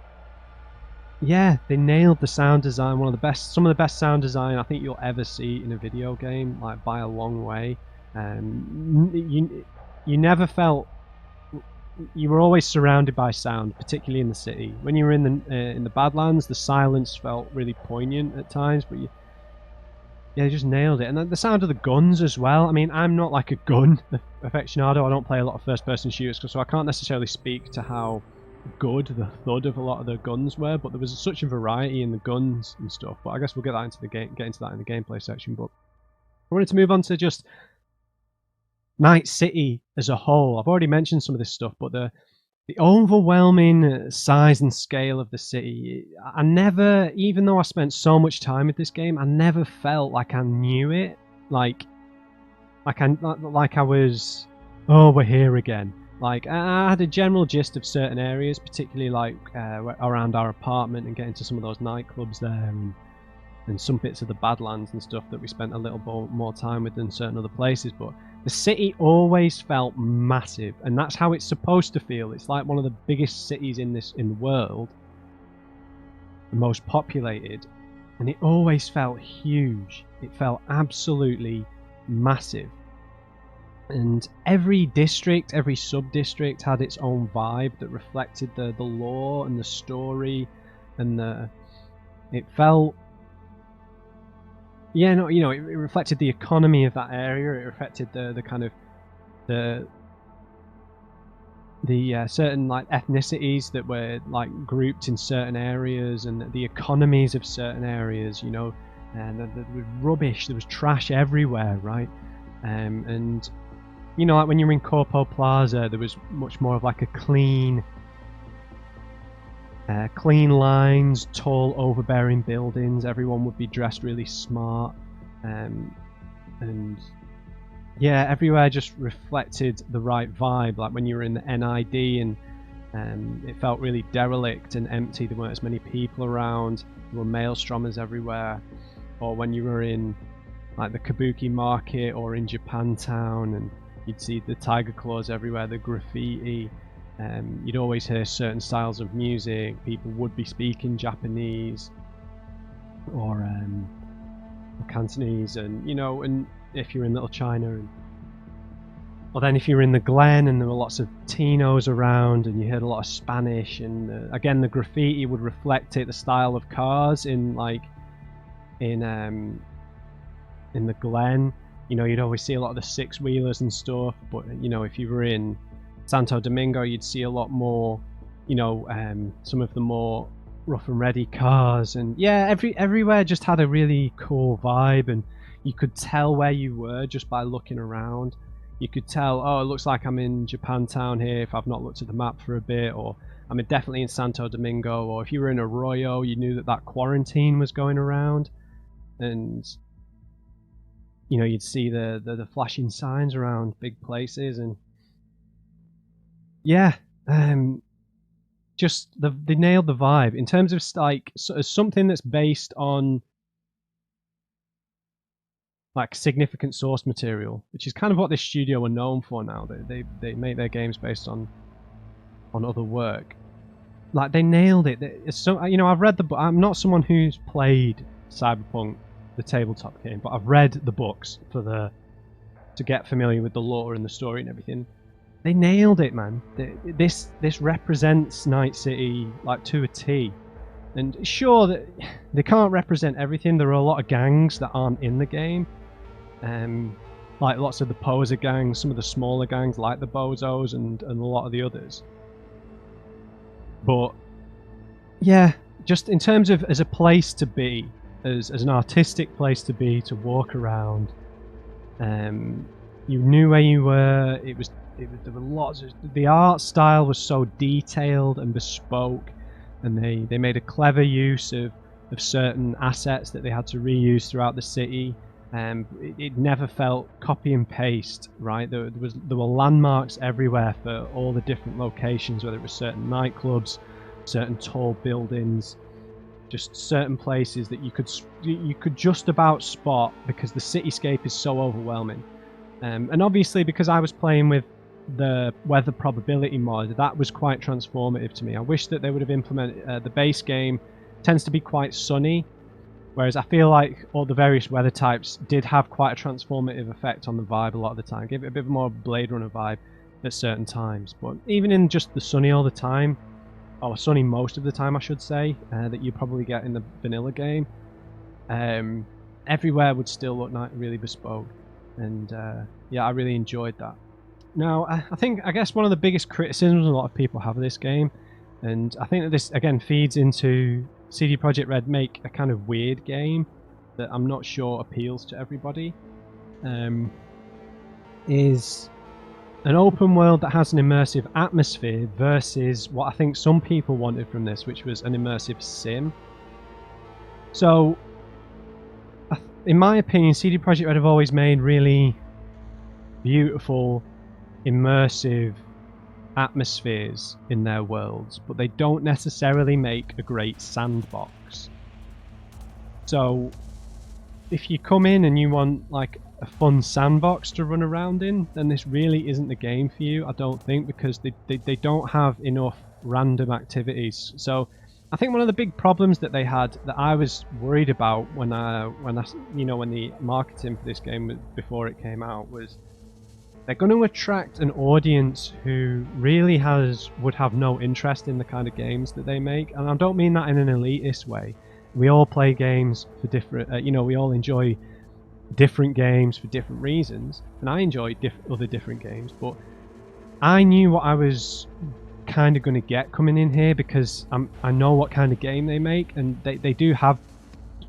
yeah, they nailed the sound design. Some of the best sound design I think you'll ever see in a video game, like by a long way. You never felt, you were always surrounded by sound, particularly in the city. When you were in the Badlands, the silence felt really poignant at times, but they just nailed it. And the sound of the guns as well. I mean, I'm not like a gun aficionado. I don't play a lot of first-person shooters, so I can't necessarily speak to how good the thud of a lot of the guns were, but there was such a variety in the guns and stuff. But I guess we'll get into that in the gameplay section. But I wanted to move on to just Night City as a whole. I've already mentioned some of this stuff, but the overwhelming size and scale of the city, I never, even though I spent so much time with this game, I never felt like I knew it. Like I was, oh, we're here again. Like, I had a general gist of certain areas, particularly like around our apartment, and getting to some of those nightclubs there, and some bits of the Badlands and stuff that we spent a little more time with than certain other places. But the city always felt massive, and that's how it's supposed to feel. It's like one of the biggest cities in the world, the most populated, and it always felt huge. It felt absolutely massive. And every district, every sub-district had its own vibe that reflected the lore and the story, and it felt, yeah, no, you know, it reflected the economy of that area. It reflected the kind of the certain like ethnicities that were like grouped in certain areas, and the economies of certain areas. You know, and there was rubbish, there was trash everywhere, right? And you know, like when you were in Corpo Plaza, there was much more of like a clean lines, tall, overbearing buildings. Everyone would be dressed really smart, and yeah, everywhere just reflected the right vibe. Like when you were in the NID, and it felt really derelict and empty. There weren't as many people around. There were maelstrommers everywhere. Or when you were in like the Kabuki Market or in Japantown, and you'd see the tiger claws everywhere, the graffiti. You'd always hear certain styles of music. People would be speaking Japanese or Cantonese, and you know, and if you're in Little China, or then if you're in the Glen and there were lots of Tinos around, and you heard a lot of Spanish, and again the graffiti would reflect it, the style of cars in the Glen. You know, you'd always see a lot of the six-wheelers and stuff, but you know, if you were in Santo Domingo, you'd see a lot more, you know, some of the more rough and ready cars. And yeah, everywhere just had a really cool vibe, and you could tell where you were just by looking around. You could tell, oh, it looks like I'm in Japantown here if I've not looked at the map for a bit, or I'm definitely in Santo Domingo. Or if you were in Arroyo, you knew that quarantine was going around, and you know, you'd see the flashing signs around big places. And yeah, just they nailed the vibe in terms of like something that's based on like significant source material, which is kind of what this studio are known for now. They make their games based on other work. Like, they nailed it. So, you know, I've read the book. I'm not someone who's played Cyberpunk, the tabletop game, but I've read the books to get familiar with the lore and the story and everything. They nailed it, man. This represents Night City like to a T. And sure, that they can't represent everything. There are a lot of gangs that aren't in the game. Like lots of the poser gangs, some of the smaller gangs like the Bozos, and a lot of the others. But yeah, just in terms of as a place to be, as an artistic place to be, to walk around, you knew where you were. There were lots of, the art style was so detailed and bespoke, and they made a clever use of of certain assets that they had to reuse throughout the city. It never felt copy and paste, right? There were landmarks everywhere for all the different locations, whether it was certain nightclubs, certain tall buildings, just certain places that you could just about spot because the cityscape is so overwhelming. And obviously, because I was playing with the weather probability mod, that was quite transformative to me. I wish that they would have implemented the base game tends to be quite sunny, whereas I feel like all the various weather types did have quite a transformative effect on the vibe a lot of the time. Give it a bit more Blade Runner vibe at certain times. But even in just the sunny all the time, or sunny most of the time I should say, that you probably get in the vanilla game, everywhere would still look really bespoke. And yeah, I really enjoyed that. Now, I guess one of the biggest criticisms a lot of people have of this game, and I think that this again feeds into CD Projekt Red make a kind of weird game that I'm not sure appeals to everybody, is an open world that has an immersive atmosphere versus what I think some people wanted from this, which was an immersive sim. So, in my opinion, CD Projekt Red have always made really beautiful, immersive atmospheres in their worlds, but they don't necessarily make a great sandbox. So if you come in and you want like a fun sandbox to run around in, then this really isn't the game for you, I don't think, because they don't have enough random activities. So I think one of the big problems that they had that I was worried about when the marketing for this game before it came out was they're going to attract an audience who really would have no interest in the kind of games that they make. And I don't mean that in an elitist way. We all play games for different, we all enjoy different games for different reasons. And I enjoy other different games. But I knew what I was kind of going to get coming in here because I know what kind of game they make. And they do have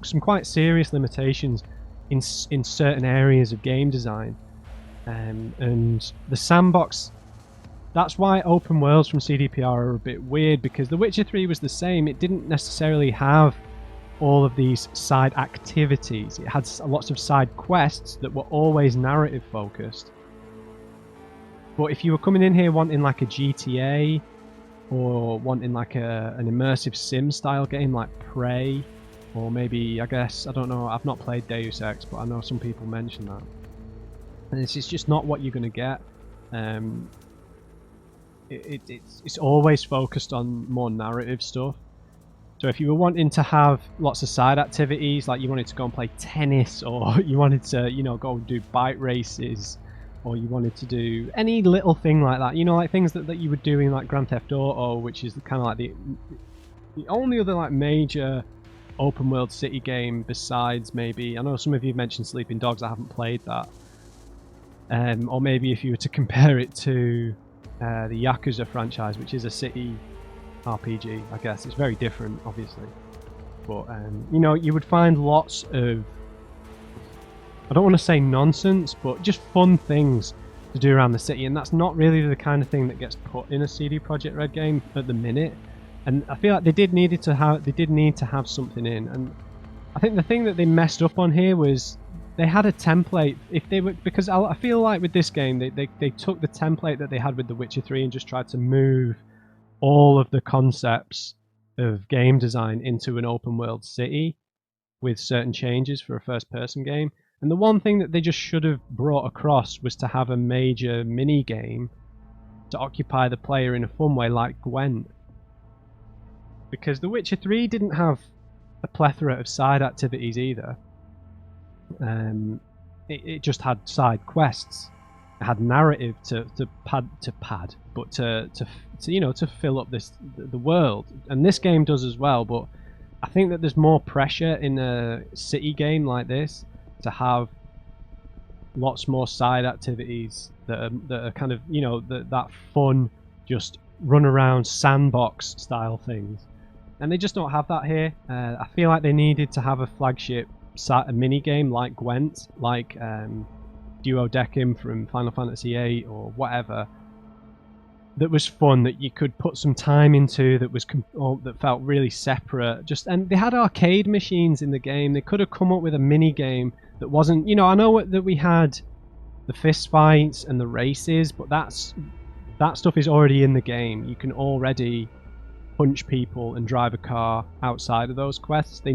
some quite serious limitations in certain areas of game design. And the sandbox, that's why open worlds from CDPR are a bit weird, because The Witcher 3 was the same. It didn't necessarily have all of these side activities. It had lots of side quests that were always narrative focused. But if you were coming in here wanting like a GTA or wanting like an immersive sim style game like Prey, or maybe, I don't know, I've not played Deus Ex, but I know some people mention that. And it's just not what you're going to get. It's always focused on more narrative stuff. So if you were wanting to have lots of side activities, like you wanted to go and play tennis, or you wanted to, go and do bike races, or you wanted to do any little thing like that, like things that you would do in like Grand Theft Auto, which is kind of like the only other like major open world city game besides maybe, I know some of you mentioned Sleeping Dogs, I haven't played that. Or maybe if you were to compare it to the Yakuza franchise, which is a city RPG, I guess. It's very different, obviously. But, you would find lots of, I don't want to say nonsense, but just fun things to do around the city. And that's not really the kind of thing that gets put in a CD Projekt Red game at the minute. And I feel like they did need to have something in. And I think the thing that they messed up on here was they had a template. Because I feel like with this game they took the template that they had with The Witcher 3 and just tried to move all of the concepts of game design into an open world city with certain changes for a first person game. And the one thing that they just should have brought across was to have a major mini game to occupy the player in a fun way, like Gwent. Because The Witcher 3 didn't have a plethora of side activities either. It just had side quests. It had narrative to fill up the world, and this game does as well. But I think that there's more pressure in a city game like this to have lots more side activities that are kind of that fun, just run around sandbox style things, and they just don't have that here. I feel like they needed to have a flagship a mini game like Gwent, like Duodecim from Final Fantasy VIII or whatever, that was fun, that you could put some time into, that was that felt really separate. And they had arcade machines in the game. They could have come up with a mini game that wasn't, I know that we had the fist fights and the races, but that stuff is already in the game. You can already punch people and drive a car outside of those quests. They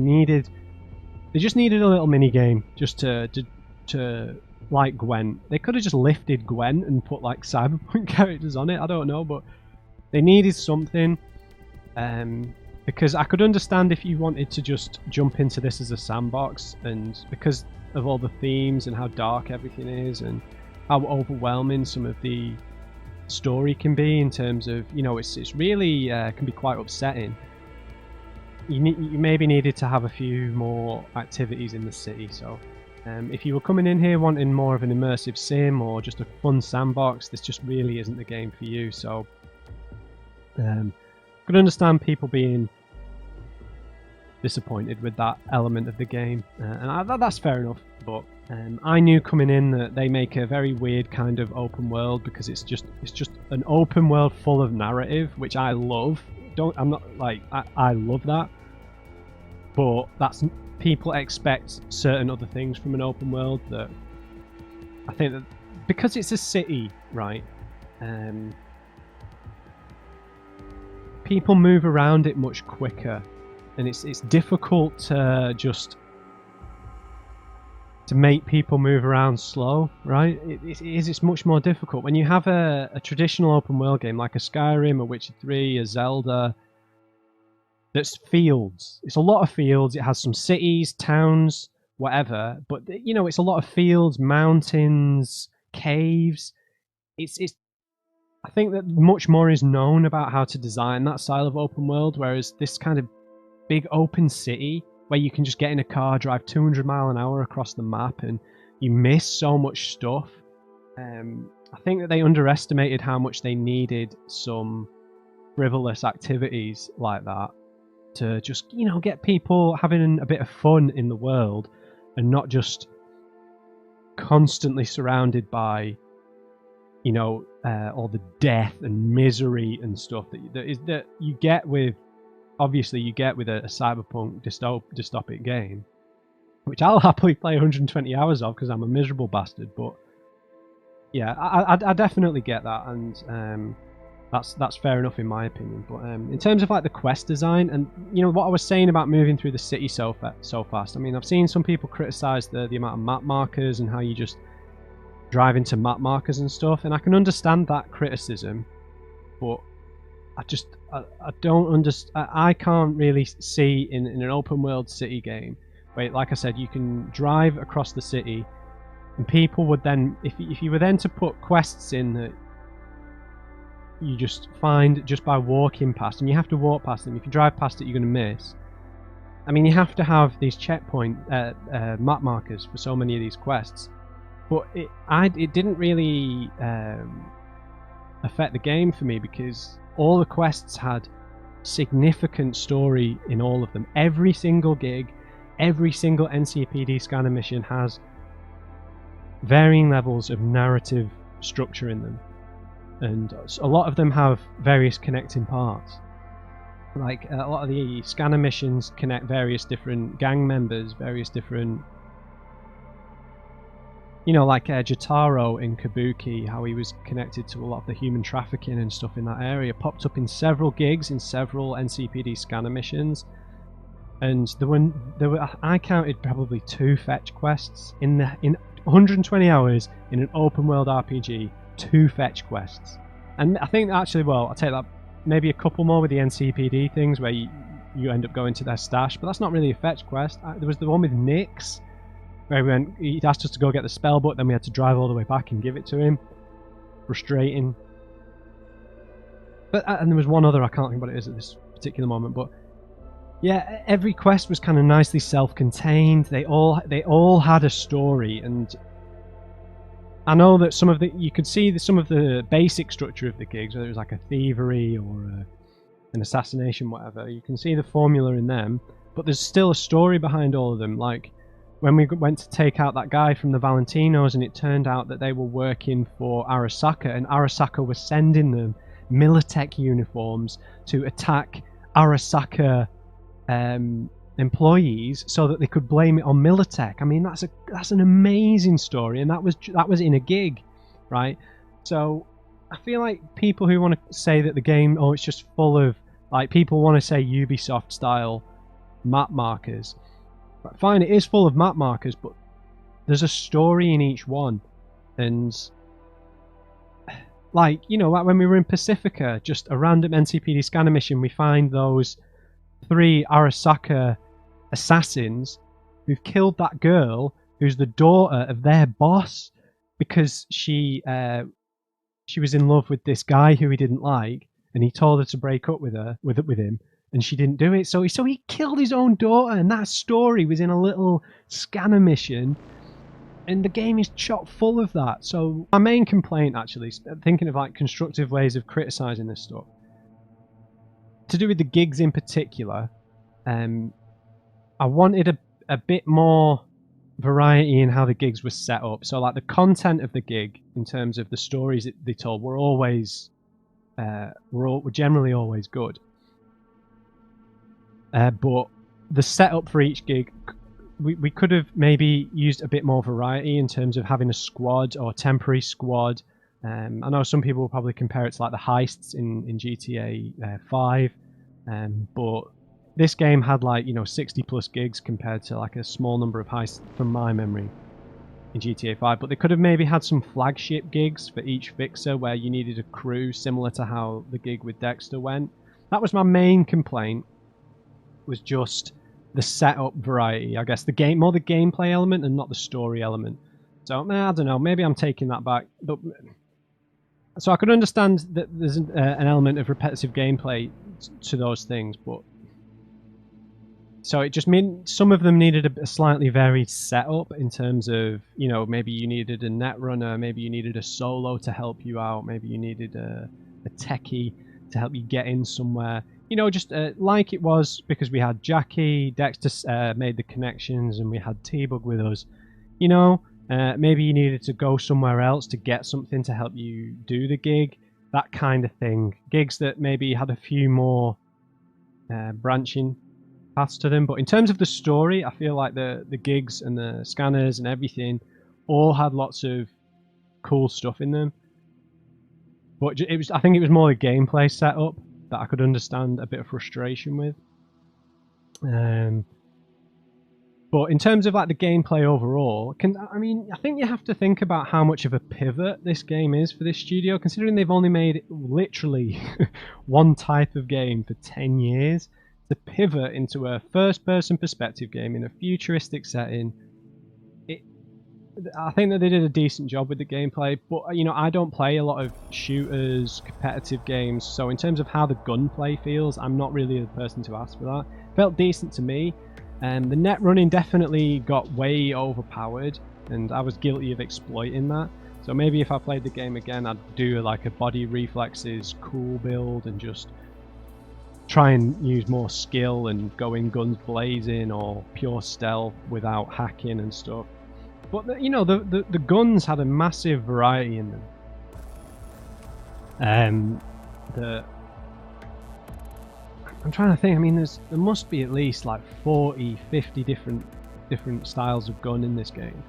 just needed a little mini game just to like Gwent. They could have just lifted Gwent and put like Cyberpunk characters on it. I don't know, but they needed something. Because I could understand if you wanted to just jump into this as a sandbox, and because of all the themes and how dark everything is and how overwhelming some of the story can be in terms of, it's really can be quite upsetting. You maybe needed to have a few more activities in the city. So if you were coming in here wanting more of an immersive sim or just a fun sandbox, this just really isn't the game for you. So I could understand people being disappointed with that element of the game, and that's fair enough. But I knew coming in that they make a very weird kind of open world, because it's just an open world full of narrative, which I love. I love that, but people expect certain other things from an open world that I think that because it's a city, right? People move around it much quicker, and it's difficult to make people move around slow, right? It's much more difficult when you have a traditional open world game like a Skyrim, a Witcher 3, a Zelda. That's fields. It's a lot of fields. It has some cities, towns, whatever, but it's a lot of fields, mountains, caves. I think that much more is known about how to design that style of open world, whereas this kind of big open city where you can just get in a car, drive 200 mile an hour across the map, and you miss so much stuff. I think that they underestimated how much they needed some frivolous activities like that to just, get people having a bit of fun in the world, and not just constantly surrounded by, all the death and misery and stuff that you get with. Obviously, you get with a cyberpunk dystopic game, which I'll happily play 120 hours of because I'm a miserable bastard. But yeah, I definitely get that, and that's fair enough in my opinion. But in terms of like the quest design and what I was saying about moving through the city so fast. I mean, I've seen some people criticize the amount of map markers and how you just drive into map markers and stuff, and I can understand that criticism, but I don't understand. I can't really see in an open world city game where, like I said, you can drive across the city, and people would then, if you were then to put quests in that you just find just by walking past, and you have to walk past them. If you drive past it, you're going to miss. I mean, you have to have these checkpoint map markers for so many of these quests, but it didn't really affect the game for me, because all the quests had significant story in all of them. Every single gig, every single NCPD scanner mission has varying levels of narrative structure in them, and a lot of them have various connecting parts. Like a lot of the scanner missions connect various different gang members, various different, like Jotaro in Kabuki, how he was connected to a lot of the human trafficking and stuff in that area, popped up in several gigs, in several NCPD scanner missions. And I counted probably 2 fetch quests in 120 hours in an open world RPG. 2 fetch quests, and I think actually, well, I'll take that, maybe a couple more with the NCPD things where you end up going to their stash, but that's not really a fetch quest. There was the one with Nyx, where he asked us to go get the spell book, then we had to drive all the way back and give it to him. Frustrating. But and there was one other, I can't think what it is at this particular moment, but yeah, every quest was kind of nicely self-contained. They all had a story, and I know that you could see some of the basic structure of the gigs, whether it was like a thievery or an assassination, whatever. You can see the formula in them, but there's still a story behind all of them. Like when we went to take out that guy from the Valentinos, and it turned out that they were working for Arasaka, and Arasaka was sending them Militech uniforms to attack Arasaka employees so that they could blame it on Militech. I mean, that's an amazing story, and that was in a gig, right? So I feel like people who want to say that the game, it's just full of, like, people want to say Ubisoft style map markers. But fine, it is full of map markers, but there's a story in each one. And like, you know, like when we were in Pacifica, just a random NCPD scanner mission, we find those 3 Arasaka assassins who've killed that girl who's the daughter of their boss because she was in love with this guy who he didn't like, and he told her to break up with him, and she didn't do it. So he killed his own daughter, and that story was in a little scanner mission, and the game is chock full of that. So my main complaint, actually, thinking of like constructive ways of criticizing this stuff, to do with the gigs in particular, I wanted a bit more variety in how the gigs were set up. So like the content of the gig in terms of the stories they told were always were generally always good, but the setup for each gig, we could have maybe used a bit more variety in terms of having a squad or temporary squad. I know some people will probably compare it to like the heists in GTA 5, but this game had, like, you know, 60 plus gigs compared to like a small number of heists from my memory in GTA 5. But they could have maybe had some flagship gigs for each fixer where you needed a crew, similar to how the gig with Dexter went. That was my main complaint, was just the setup variety. I guess more the gameplay element and not the story element. So I don't know, maybe I'm taking that back. But so I could understand that there's an element of repetitive gameplay to those things, but so it just meant some of them needed a slightly varied setup in terms of, you know, maybe you needed a net runner, maybe you needed a solo to help you out, maybe you needed a techie to help you get in somewhere. You know, just like it was, because we had Jackie, Dexter made the connections, and we had T-Bug with us. You know, maybe you needed to go somewhere else to get something to help you do the gig, that kind of thing. Gigs that maybe had a few more branching paths to them. But in terms of the story, I feel like the gigs and the scanners and everything all had lots of cool stuff in them. But I think it was more the gameplay setup that I could understand a bit of frustration with. But in terms of like the gameplay overall, I think you have to think about how much of a pivot this game is for this studio, considering they've only made literally one type of game for 10 years. To pivot into a first-person perspective game in a futuristic setting, I think that they did a decent job with the gameplay. But, you know, I don't play a lot of shooters, competitive games, so in terms of how the gunplay feels, I'm not really the person to ask for that. It felt decent to me. The net running definitely got way overpowered, and I was guilty of exploiting that. So maybe if I played the game again, I'd do like a body reflexes cool build and just try and use more skill and go in guns blazing or pure stealth without hacking and stuff. But you know, the guns had a massive variety in them. I'm trying to think. I mean, there must be at least like 40, 50 different styles of gun in this game.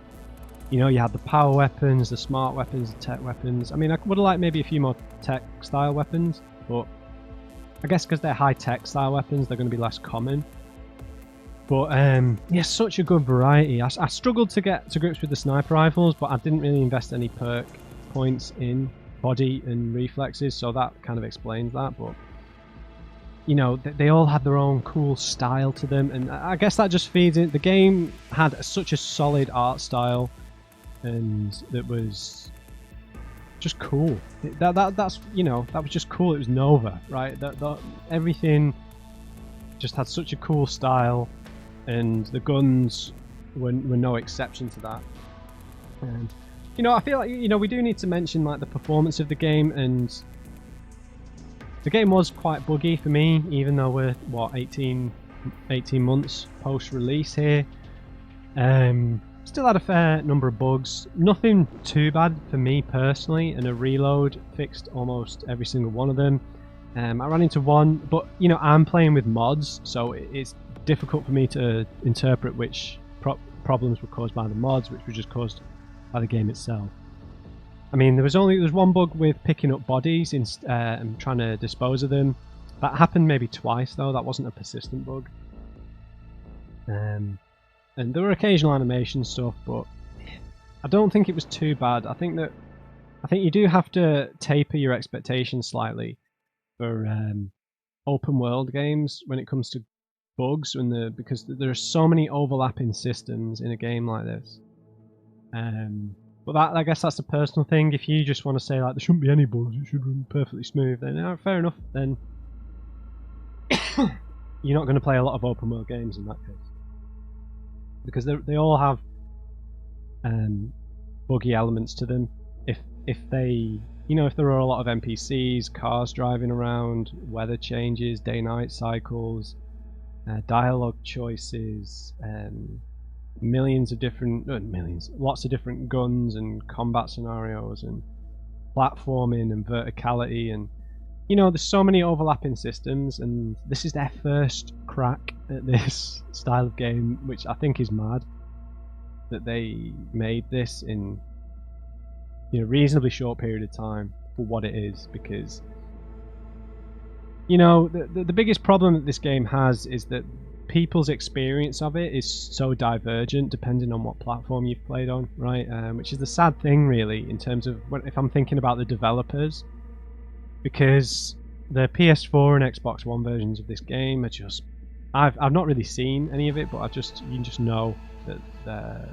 You know, you had the power weapons, the smart weapons, the tech weapons. I mean, I would have liked maybe a few more tech style weapons, but I guess because they're high-tech style weapons, they're going to be less common. But yeah, such a good variety. I struggled to get to grips with the sniper rifles, but I didn't really invest any perk points in body and reflexes, so that kind of explains that. But you know, they all had their own cool style to them, and I guess that just feeds in. The game had such a solid art style, and that was just cool. That's you know, that was just cool. It was Nova, right? That everything just had such a cool style, and the guns were no exception to that. And you know, I feel like, you know, we do need to mention like the performance of the game, and the game was quite buggy for me, even though we're what 18 months post release here. Still had a fair number of bugs. Nothing too bad for me personally, and a reload fixed almost every single one of them. I ran into one, but you know, I'm playing with mods, so it's difficult for me to interpret which problems were caused by the mods, which were just caused by the game itself. I mean, there was one bug with picking up bodies and trying to dispose of them. That happened maybe twice though. That wasn't a persistent bug. And there were occasional animation stuff, but I don't think it was too bad. I think you do have to taper your expectations slightly for open world games when it comes to bugs, because there are so many overlapping systems in a game like this. But I guess that's a personal thing. If you just want to say like there shouldn't be any bugs, it should run perfectly smooth, then fair enough. Then you're not going to play a lot of open world games in that case, because they all have buggy elements to them. If there are a lot of NPCs, cars driving around, weather changes, day-night cycles, dialogue choices, lots of different guns and combat scenarios and platforming and verticality, and there's so many overlapping systems, and this is their first crack at this style of game, which I think is mad that they made this in reasonably short period of time for what it is, because the biggest problem that this game has is that people's experience of it is so divergent depending on what platform you've played on, right? Which is the sad thing really, in terms of if I'm thinking about the developers, because the PS4 and Xbox One versions of this game are just I've not really seen any of it, but you can just know that they're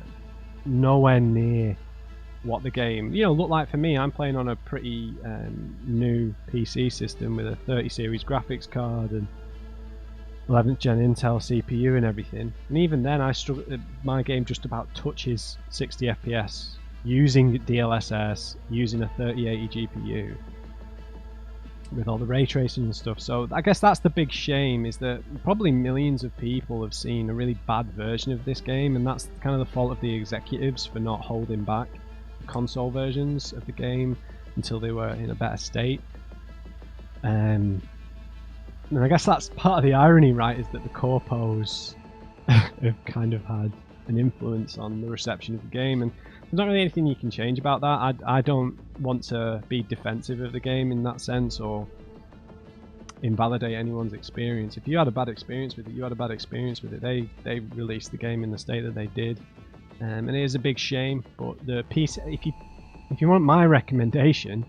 nowhere near what the game looked like for me. I'm playing on a pretty new PC system with a 30 series graphics card and 11th gen Intel CPU and everything, and even then my game just about touches 60 FPS using DLSS, using a 3080 GPU with all the ray tracing and stuff. So I guess that's the big shame, is that probably millions of people have seen a really bad version of this game, and that's kind of the fault of the executives for not holding back console versions of the game until they were in a better state. And I guess that's part of the irony, right, is that the corpos have kind of had an influence on the reception of the game, and there's not really anything you can change about that. I don't want to be defensive of the game in that sense or invalidate anyone's experience. If you had a bad experience with it, you had a bad experience with it. They released the game in the state that they did. And it is a big shame, but the PC, if you want my recommendation,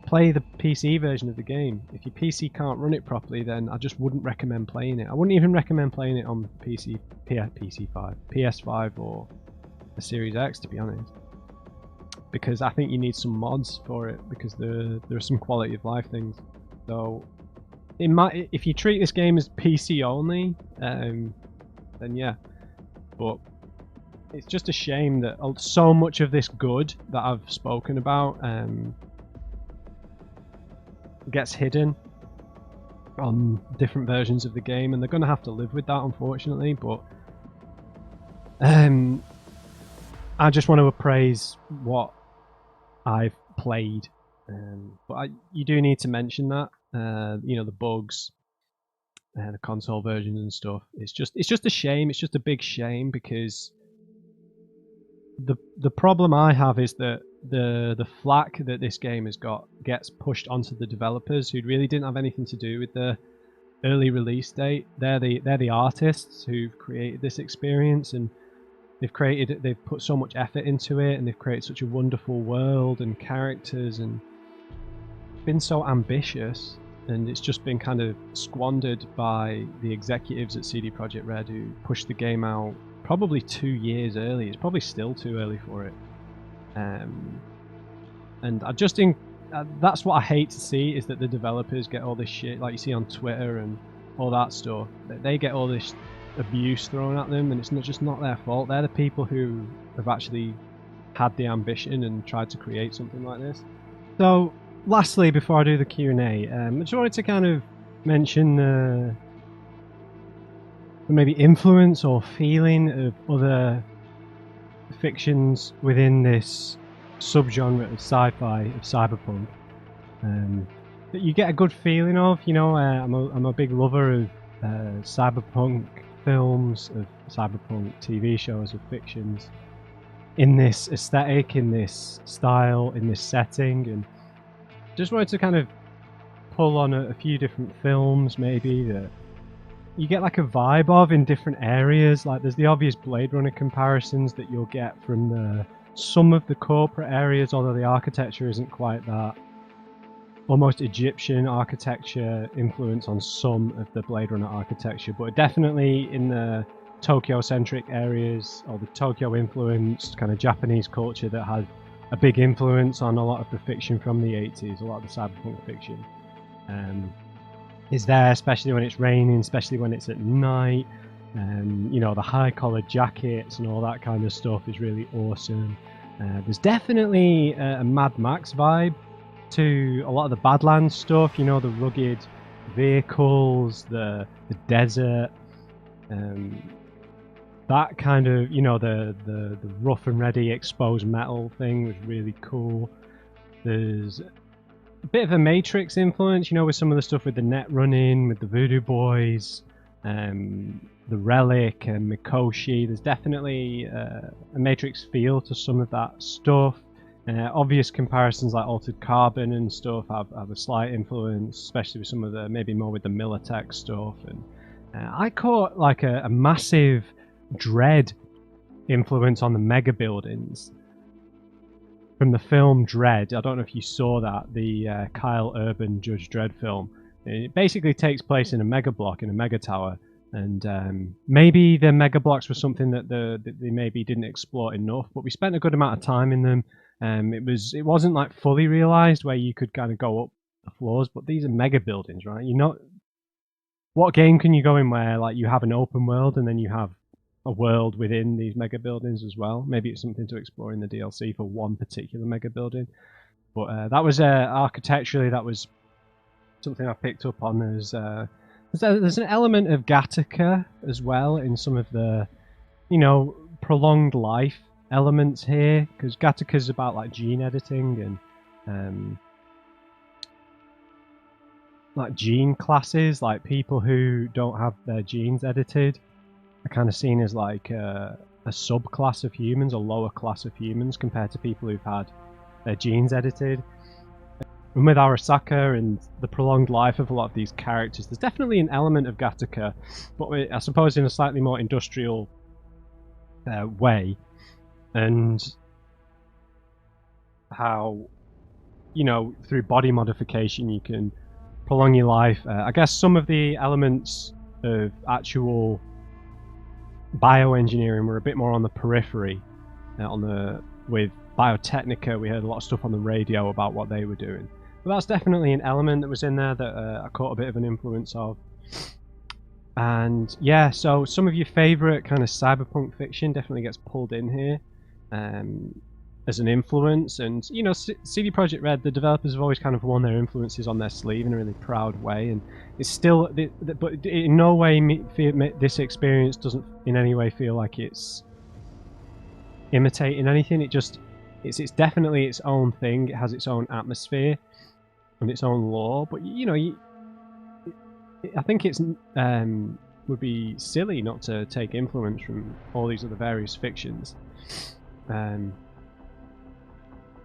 play the PC version of the game. If your PC can't run it properly, then I just wouldn't recommend playing it. I wouldn't even recommend playing it on PS5 or a Series X, to be honest, because I think you need some mods for it, because there are some quality of life things. So if you treat this game as PC only, then yeah, but it's just a shame that so much of this good that I've spoken about gets hidden on different versions of the game, and they're going to have to live with that, unfortunately. But I just want to appraise what I've played, but you do need to mention that the bugs, the console versions and stuff. It's just a shame. It's just a big shame, because the problem I have is that the flack that this game has got gets pushed onto the developers, who really didn't have anything to do with the early release date. They're the artists who've created this experience, and they've put so much effort into it, and they've created such a wonderful world and characters, and been so ambitious, and it's just been kind of squandered by the executives at CD Projekt Red, who pushed the game out probably 2 years early. It's probably still too early for it. And I just think that's what I hate to see, is that the developers get all this shit, like you see on Twitter and all that stuff. They get all this abuse thrown at them, and it's just not their fault. They're the people who have actually had the ambition and tried to create something like this. So, lastly, before I do the Q&A, I just wanted to kind of mention maybe influence or feeling of other fictions within this subgenre of sci-fi, of cyberpunk, that you get a good feeling of. You know, I'm a big lover of cyberpunk films, of cyberpunk TV shows, of fictions in this aesthetic, in this style, in this setting, and just wanted to kind of pull on a few different films maybe that you get like a vibe of in different areas. Like there's the obvious Blade Runner comparisons that you'll get from some of the corporate areas, although the architecture isn't quite that. Almost Egyptian architecture influence on some of the Blade Runner architecture, but definitely in the Tokyo-centric areas, or the Tokyo-influenced kind of Japanese culture that had a big influence on a lot of the fiction from the 80s, a lot of the cyberpunk fiction. Is there, especially when it's raining, especially when it's at night. You know, the high-collared jackets and all that kind of stuff is really awesome. There's definitely a Mad Max vibe to a lot of the Badlands stuff, you know, the rugged vehicles, the desert, that kind of, you know, the rough and ready exposed metal thing was really cool. There's a bit of a Matrix influence, you know, with some of the stuff with the net running, with the Voodoo Boys, the Relic and Mikoshi. There's definitely a Matrix feel to some of that stuff. Obvious comparisons like Altered Carbon and stuff have a slight influence, especially with some of the, maybe more with the Militech stuff. And I caught like a massive Dread influence on the mega buildings from the film Dread. I don't know if you saw that, the Kyle Urban Judge Dredd film. It basically takes place in a mega block, in a mega tower, and maybe the mega blocks were something that they maybe didn't explore enough, but we spent a good amount of time in them. It wasn't like fully realized where you could kind of go up the floors, but these are mega buildings, right? You know, what game can you go in where like you have an open world and then you have a world within these mega buildings as well? Maybe it's something to explore in the DLC for one particular mega building. But that was architecturally, that was something I picked up on. There's an element of Gattaca as well in some of the, you know, prolonged life elements here, because Gattaca is about like gene editing and like gene classes, like people who don't have their genes edited are kind of seen as like a subclass of humans, a lower class of humans compared to people who've had their genes edited. And with Arasaka and the prolonged life of a lot of these characters, there's definitely an element of Gattaca, but I suppose in a slightly more industrial way. And how, you know, through body modification you can prolong your life. I guess some of the elements of actual bioengineering were a bit more on the periphery. With Biotechnica, we heard a lot of stuff on the radio about what they were doing. But that's definitely an element that was in there that I caught a bit of an influence of. And yeah, so some of your favourite kind of cyberpunk fiction definitely gets pulled in here as an influence. And, you know, CD Projekt Red, the developers have always kind of worn their influences on their sleeve in a really proud way. And it's still, but in no way this experience doesn't in any way feel like it's imitating anything. It's definitely its own thing. It has its own atmosphere and its own lore. But, you know, I think it's would be silly not to take influence from all these other various fictions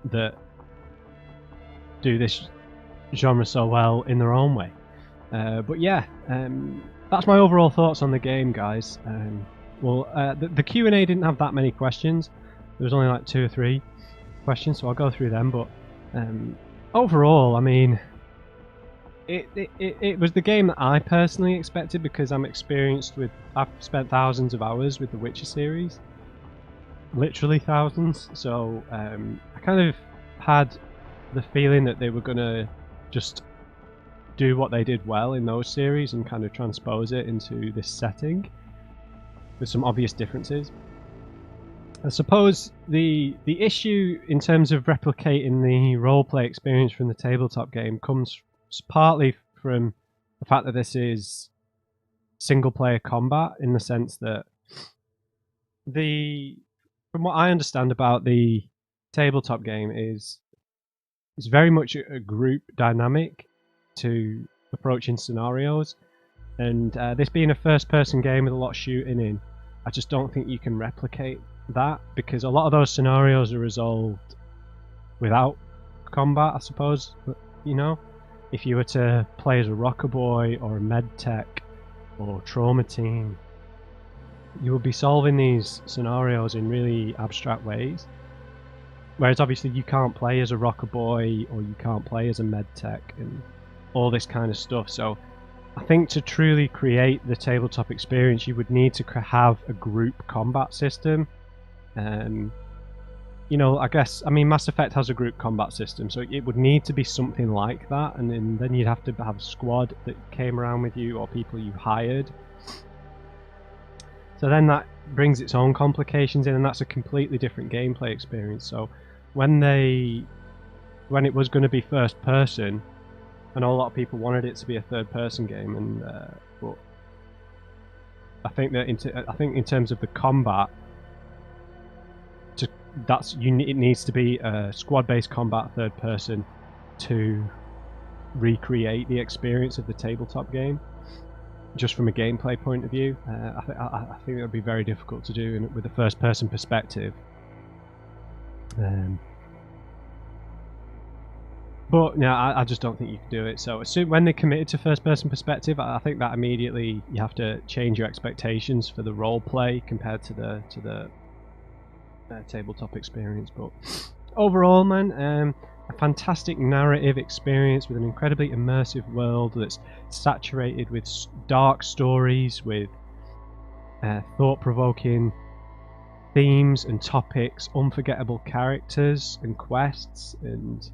that do this genre so well in their own way. But yeah, that's my overall thoughts on the game, guys. The Q&A didn't have that many questions. There was only like 2 or 3 questions, so I'll go through them. But overall, I mean, it was the game that I personally expected, because I'm experienced with. I've spent thousands of hours with the Witcher series, literally thousands. So I kind of had the feeling that they were gonna just do what they did well in those series and kind of transpose it into this setting with some obvious differences. I suppose the issue in terms of replicating the roleplay experience from the tabletop game comes partly from the fact that this is single player combat, in the sense that the from what I understand about the tabletop game is it's very much a group dynamic to approaching scenarios, and this being a first-person game with a lot of shooting in, I just don't think you can replicate that because a lot of those scenarios are resolved without combat, I suppose. You know, if you were to play as a rocker boy or a med tech or trauma team, you would be solving these scenarios in really abstract ways. Whereas obviously you can't play as a rocker boy or you can't play as a med tech and all this kind of stuff. So I think to truly create the tabletop experience, you would need to have a group combat system. You know, I mean, Mass Effect has a group combat system, so it would need to be something like that, and then you'd have to have a squad that came around with you or people you hired. So then that brings its own complications in, and that's a completely different gameplay experience. So when it was going to be first person, I know a lot of people wanted it to be a third person game, and but I think that in terms of the combat, it needs to be a squad-based combat third person to recreate the experience of the tabletop game. Just from a gameplay point of view, I think it would be very difficult to do with a first-person perspective. But no, I just don't think you can do it. So when they committed to first-person perspective, I think that immediately you have to change your expectations for the role play compared to the tabletop experience. But overall, man, a fantastic narrative experience with an incredibly immersive world that's saturated with dark stories, with thought-provoking themes and topics, unforgettable characters and quests, and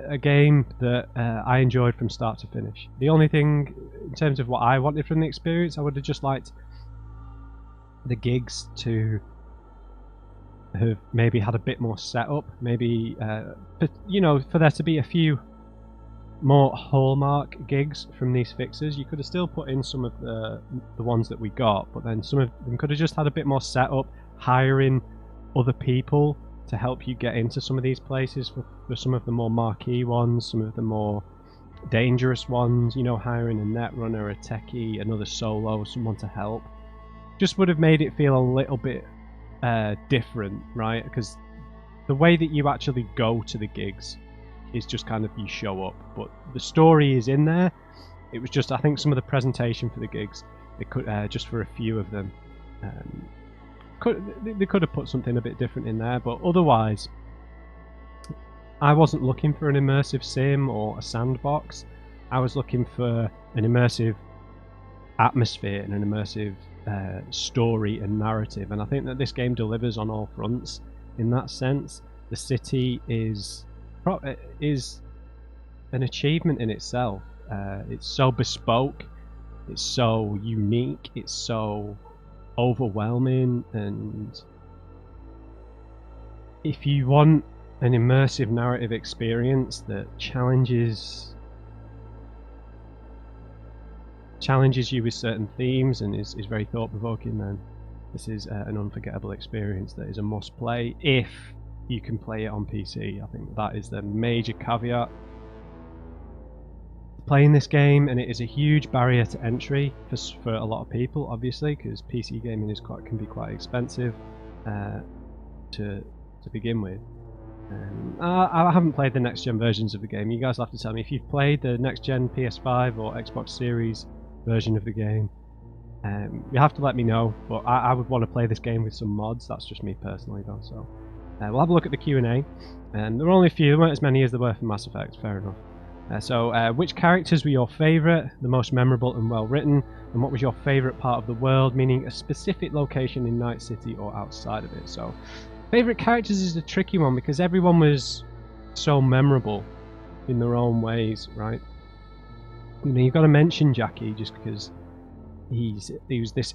a game that I enjoyed from start to finish. The only thing, in terms of what I wanted from the experience, I would have just liked the gigs to have maybe had a bit more setup, maybe for there to be a few more hallmark gigs from these fixes. You could have still put in some of the ones that we got, but then some of them could have just had a bit more setup, hiring other people to help you get into some of these places for some of the more marquee ones, some of the more dangerous ones, hiring a netrunner, a techie, another solo, someone to help. Just would have made it feel a little bit different, right? Because the way that you actually go to the gigs is just kind of you show up, but the story is in there. It was just, I think, some of the presentation for the gigs, they could just for a few of them, they could have put something a bit different in there. But otherwise, I wasn't looking for an immersive sim or a sandbox. I was looking for an immersive atmosphere and an immersive story and narrative, and I think that this game delivers on all fronts in that sense. The city is an achievement in itself. It's so bespoke, it's so unique, it's so overwhelming, and if you want an immersive narrative experience that challenges you with certain themes and is very thought-provoking, then this is an unforgettable experience that is a must-play if you can play it on PC. I think that is the major caveat playing this game, and it is a huge barrier to entry for a lot of people, obviously, because PC gaming can be quite expensive to begin with. I haven't played the next-gen versions of the game. You guys will have to tell me if you've played the next-gen PS5 or Xbox Series version of the game. You have to let me know, but I would want to play this game with some mods. That's just me personally, though. So we'll have a look at the Q&A, and there were only a few. There weren't as many as there were for Mass Effect. Fair enough. So which characters were your favourite, the most memorable and well written, and what was your favourite part of the world, meaning a specific location in Night City or outside of it? So favourite characters is a tricky one because everyone was so memorable in their own ways, right? You've got to mention Jackie just because he was this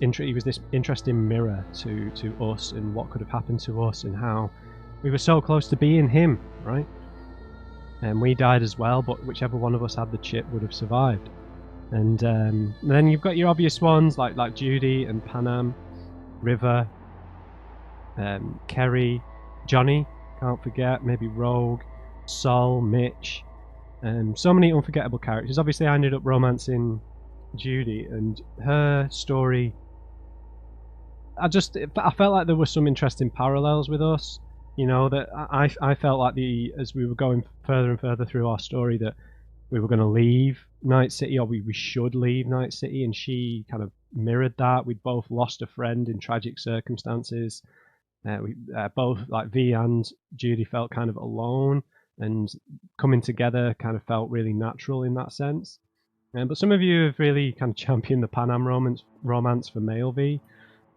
interesting mirror to us and what could have happened to us and how we were so close to being him, right? And we died as well, but whichever one of us had the chip would have survived. And then you've got your obvious ones like Judy and Panam, River, Kerry, Johnny, can't forget, maybe Rogue, Sol, Mitch, so many unforgettable characters. Obviously, I ended up romancing Judy, and her story, I felt like there were some interesting parallels with us. You know, that I felt like as we were going further and further through our story, that we were going to leave Night City, or we should leave Night City, and she kind of mirrored that. We'd both lost a friend in tragic circumstances. We both, like V and Judy, felt kind of alone, and coming together kind of felt really natural in that sense. But some of you have really kind of championed the Panam romance for male V,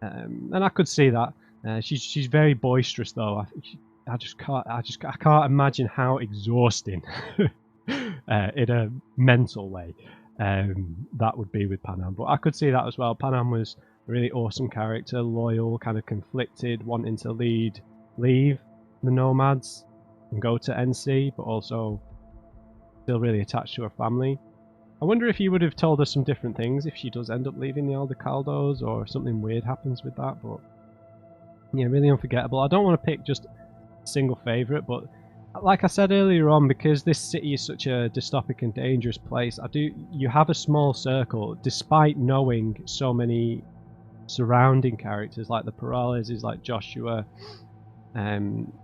and I could see that. She's very boisterous though. I can't imagine how exhausting in a mental way that would be with Panam. But I could see that as well. Panam was a really awesome character, loyal, kind of conflicted, wanting to leave the Nomads and go to NC, but also still really attached to her family. I wonder if you would have told us some different things if she does end up leaving the Elder Caldos, or something weird happens with that. But yeah, really unforgettable. I don't want to pick just a single favourite, but like I said earlier on, because this city is such a dystopic and dangerous place, you have a small circle, despite knowing so many surrounding characters like the Perales, like Joshua,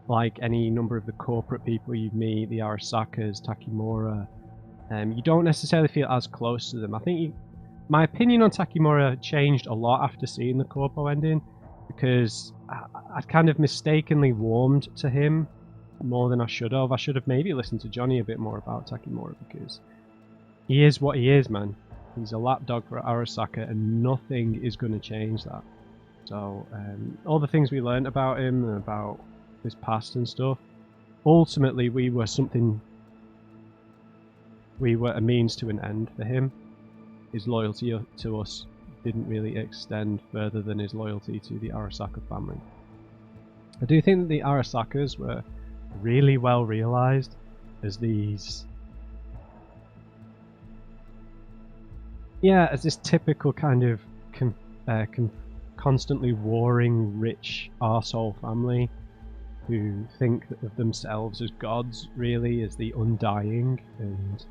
like any number of the corporate people you meet, the Arasakas, Takimura. You don't necessarily feel as close to them. I think my opinion on Takimura changed a lot after seeing the Corpo ending, because I'd kind of mistakenly warmed to him more than I should have. I should have maybe listened to Johnny a bit more about Takimura, because he is what he is, man. He's a lapdog for Arasaka, and nothing is going to change that. So all the things we learned about him and about his past and stuff, ultimately we were a means to an end for him. His loyalty to us didn't really extend further than his loyalty to the Arasaka family. I do think that the Arasakas were really well realised as these... as this typical kind of constantly warring, rich arsehole family who think of themselves as gods, really, as the undying, and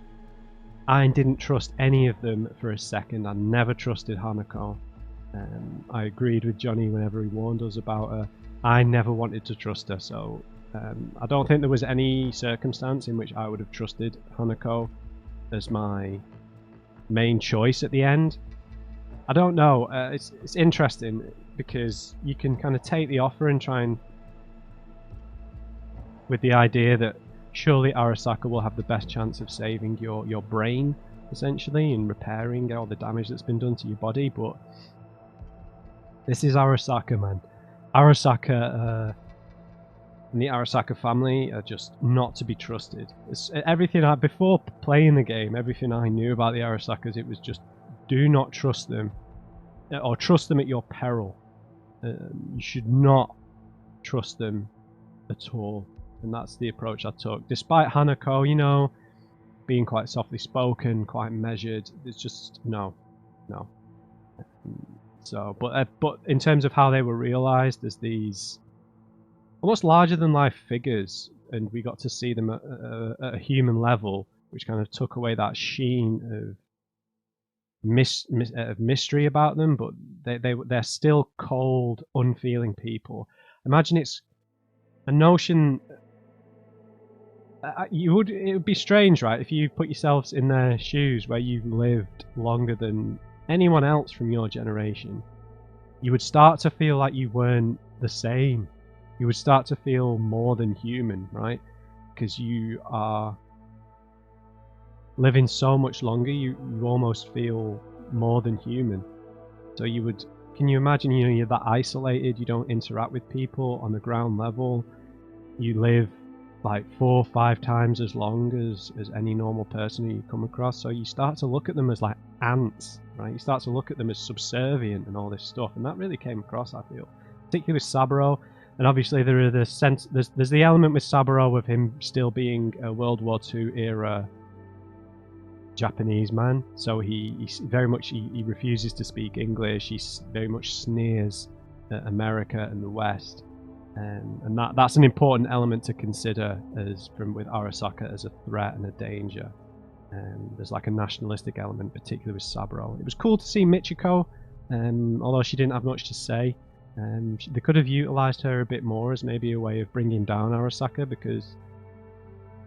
I didn't trust any of them for a second. I never trusted Hanako. I agreed with Johnny whenever he warned us about her. I never wanted to trust her, so I don't think there was any circumstance in which I would have trusted Hanako as my main choice at the end. I don't know. It's interesting because you can kind of take the offer and try and, with the idea that surely Arasaka will have the best chance of saving your brain, essentially, and repairing all the damage that's been done to your body. But this is Arasaka, man. Arasaka and the Arasaka family are just not to be trusted. Before playing the game, everything I knew about the Arasakas, it was just do not trust them, or trust them at your peril. You should not trust them at all. And that's the approach I took. Despite Hanako, you know, being quite softly spoken, quite measured, it's just no. So, but in terms of how they were realised as these almost larger than life figures, and we got to see them at a human level, which kind of took away that sheen of mystery about them. But they're still cold, unfeeling people. Imagine it's a notion. It would be strange, right, if you put yourselves in their shoes, where you've lived longer than anyone else from your generation. You would start to feel like you weren't the same. You would start to feel more than human, right? Because you are living so much longer, you almost feel more than human. So can you imagine, you know, you're that isolated, you don't interact with people on the ground level, you live like 4 or 5 times as long as any normal person who you come across. So you start to look at them as like ants, right? You start to look at them as subservient and all this stuff, and that really came across, I feel, particularly with Saburo. And obviously there's the element with Saburo of him still being a World War II era Japanese man, so he very much he refuses to speak English. He very much sneers at America and the West, and that's an important element to consider as with Arasaka as a threat and a danger. There's like a nationalistic element, particularly with Saburo. It was cool to see Michiko, although she didn't have much to say. They could have utilised her a bit more as maybe a way of bringing down Arasaka, because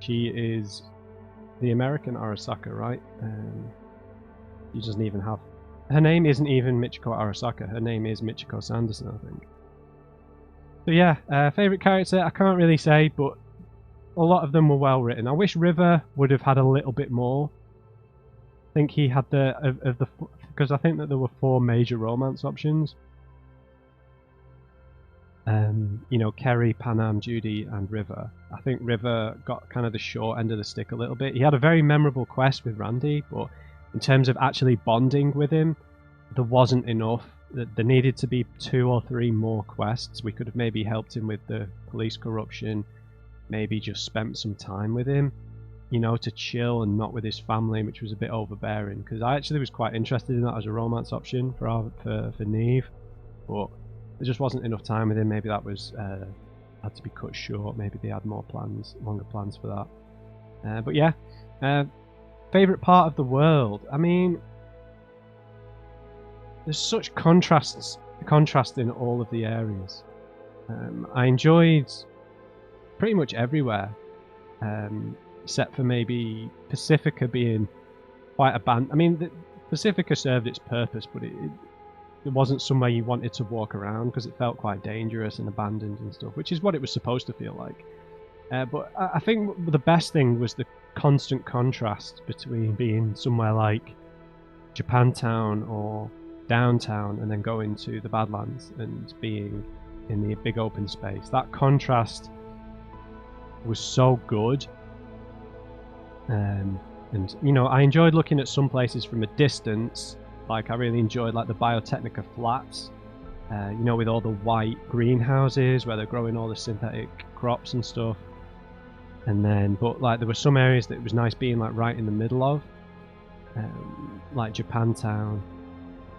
she is the American Arasaka, right? She doesn't even have... Her name isn't even Michiko Arasaka. Her name is Michiko Sanderson, I think. So yeah, favourite character, I can't really say, but a lot of them were well written. I wish River would have had a little bit more. I think he had because I think that there were 4 major romance options. You know, Kerry, Panam, Judy, and River. I think River got kind of the short end of the stick a little bit. He had a very memorable quest with Randy, but in terms of actually bonding with him, there wasn't enough. There needed to be 2 or 3 more quests. We could have maybe helped him with the police corruption, maybe just spent some time with him, you know, to chill and not with his family, which was a bit overbearing. Because I actually was quite interested in that as a romance option for Neve, but there just wasn't enough time with him. Maybe that was had to be cut short. Maybe they had more plans, longer plans for that. But yeah, favorite part of the world. I mean, there's such contrast in all of the areas. I enjoyed pretty much everywhere, except for maybe Pacifica being quite abandoned. I mean, Pacifica served its purpose, but it wasn't somewhere you wanted to walk around because it felt quite dangerous and abandoned and stuff, which is what it was supposed to feel like. But I think the best thing was the constant contrast between being somewhere like Japantown or downtown and then going to the Badlands and being in the big open space. That contrast was so good. And you know, I enjoyed looking at some places from a distance. Like, I really enjoyed like the Biotechnica flats, you know, with all the white greenhouses where they're growing all the synthetic crops and stuff. And then, but like there were some areas that it was nice being like right in the middle of, like Japantown,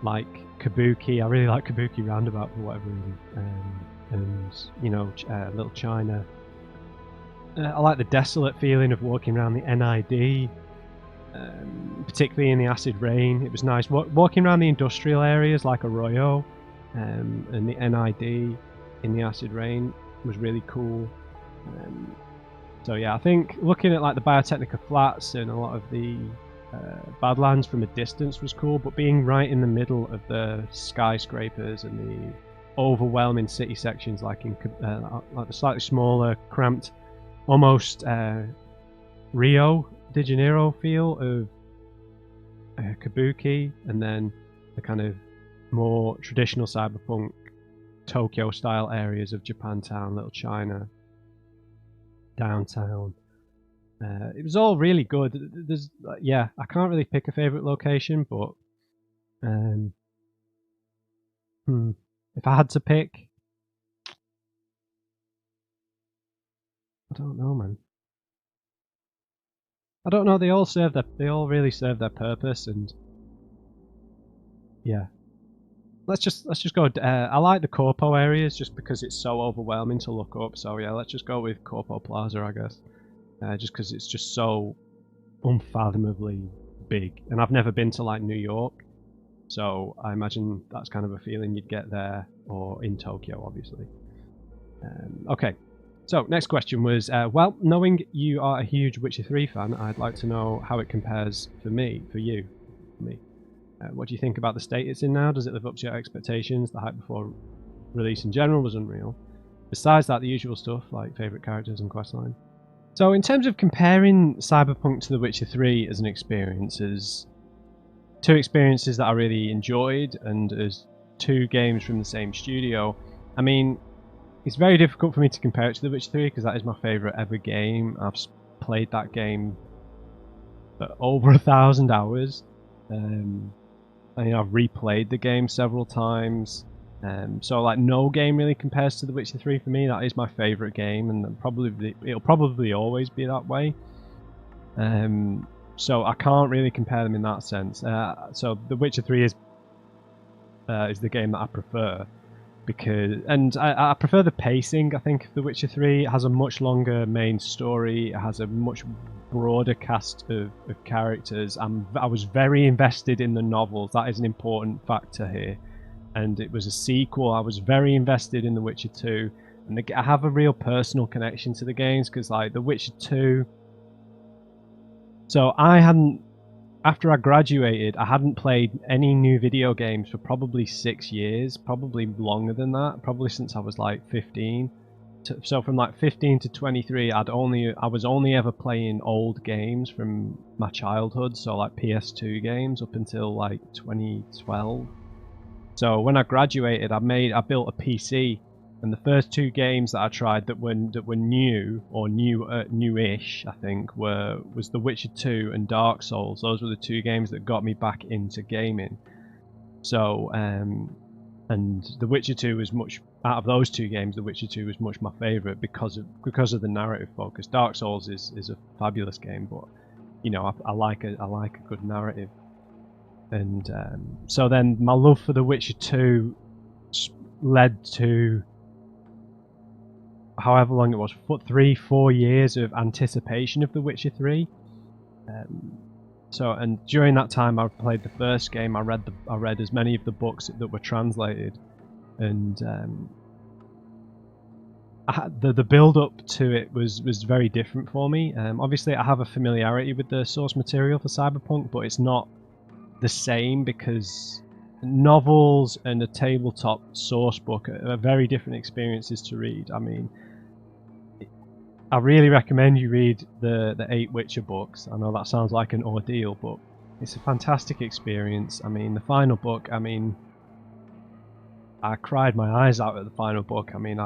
like Kabuki. I really like Kabuki Roundabout for whatever reason, and you know, Little China. I like the desolate feeling of walking around the NID. Particularly in the acid rain, it was nice walking around the industrial areas like Arroyo, and the NID in the acid rain was really cool. So yeah, I think looking at like the Biotechnica flats and a lot of the Badlands from a distance was cool, but being right in the middle of the skyscrapers and the overwhelming city sections, like in like the slightly smaller, cramped, almost Rio de Janeiro feel of Kabuki, and then the kind of more traditional cyberpunk Tokyo style areas of Japantown, Little China, downtown. It was all really good. There's yeah, I can't really pick a favorite location, but if I had to pick, I don't know, man. I don't know. They all really serve their purpose, and yeah. Let's just go. I like the Corpo areas just because it's so overwhelming to look up. So yeah, let's just go with Corpo Plaza, I guess. Just because it's just so unfathomably big, and I've never been to like New York, so I imagine that's kind of a feeling you'd get there, or in Tokyo, obviously. Okay. So, next question was, well, knowing you are a huge Witcher 3 fan, I'd like to know how it compares for me. What do you think about the state it's in now? Does it live up to your expectations? The hype before release in general was unreal. Besides that, the usual stuff, like favourite characters and questline. So, in terms of comparing Cyberpunk to The Witcher 3 as an experience, as 2 experiences that I really enjoyed, and as 2 games from the same studio, I mean, it's very difficult for me to compare it to The Witcher 3 because that is my favourite ever game. I've played that game for over 1,000 hours. I've replayed the game several times. So like no game really compares to The Witcher 3 for me. That is my favourite game, and it'll probably always be that way. So I can't really compare them in that sense. So The Witcher 3 is the game that I prefer because, and I prefer the pacing. I think The Witcher 3 has a much longer main story. It has a much broader cast of characters. I was very invested in the novels. That is an important factor here. And it was a sequel. I was very invested in The Witcher 2, and I have a real personal connection to the games because, like, The Witcher 2. So I hadn't, after I graduated, I hadn't played any new video games for probably 6 years, probably longer than that, probably since I was like 15. So from like 15 to 23, I was only ever playing old games from my childhood, so like PS2 games up until like 2012. So when I graduated, I built a PC, and the first two games that I tried that were new or newish, I think, was The Witcher 2 and Dark Souls. Those were the two games that got me back into gaming. So and The Witcher 2 was much, out of those two games, The Witcher 2 was much my favourite because of the narrative focus. Dark Souls is a fabulous game, but you know, I like a good narrative. And so then my love for The Witcher 2 led to however long it was, 3-4 years of anticipation of The Witcher 3. And during that time, I played the first game. I read as many of the books that were translated, and the build up to it was very different for me. Obviously, I have a familiarity with the source material for Cyberpunk, but it's not the same because novels and a tabletop source book are very different experiences to read. I mean, I really recommend you read the 8 Witcher books. I know that sounds like an ordeal, but it's a fantastic experience. I mean, the final book, I mean, I cried my eyes out at the final book. I mean,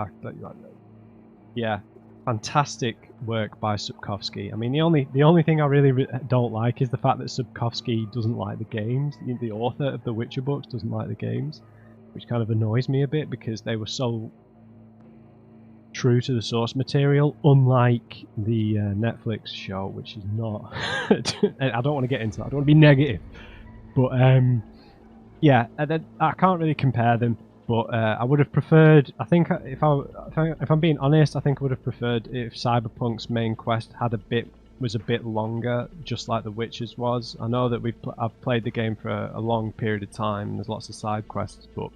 yeah, fantastic work by Sapkowski. I mean, the only thing I really don't like is the fact that Sapkowski doesn't like the games. The author of the Witcher books doesn't like the games, which kind of annoys me a bit because they were so true to the source material, unlike the Netflix show, which is not. I don't want to get into that. I don't want to be negative, but yeah, I can't really compare them. But I would have preferred. I think if I'm being honest, I think I would have preferred if Cyberpunk's main quest was a bit longer, just like The Witcher's was. I know that I've played the game for a long period of time. And there's lots of side quests, but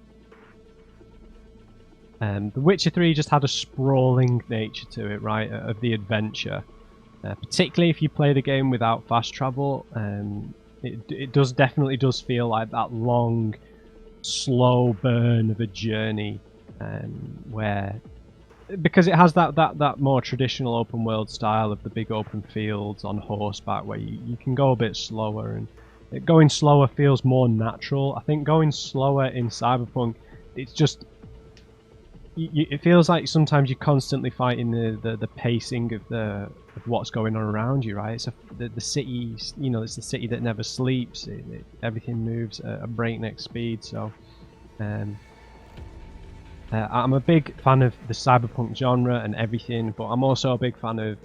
The Witcher 3 just had a sprawling nature to it, right, of the adventure. Particularly if you play the game without fast travel, it definitely does feel like that long, slow burn of a journey, where, because it has that more traditional open world style of the big open fields on horseback, where you can go a bit slower, and going slower feels more natural. I think going slower in Cyberpunk, it's just. It feels like sometimes you're constantly fighting the pacing of what's going on around you, right? It's the city, you know, it's the city that never sleeps. Everything moves at a breakneck speed. So, I'm a big fan of the cyberpunk genre and everything, but I'm also a big fan of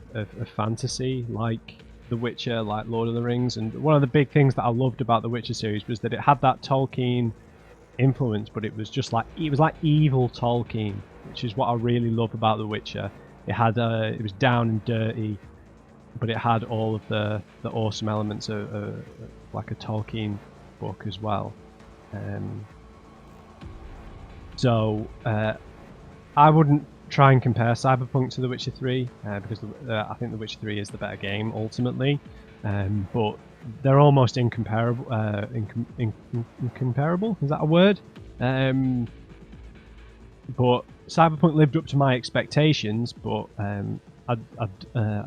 fantasy, like The Witcher, like Lord of the Rings. And one of the big things that I loved about the Witcher series was that it had that Tolkien influence, but it was like evil Tolkien, which is what I really love about The Witcher. It was down and dirty, but it had all of the awesome elements of like a Tolkien book as well. So I wouldn't try and compare Cyberpunk to The Witcher 3 because I think The Witcher 3 is the better game ultimately, but they're almost incomparable. Incomparable, is that a word? But Cyberpunk lived up to my expectations, but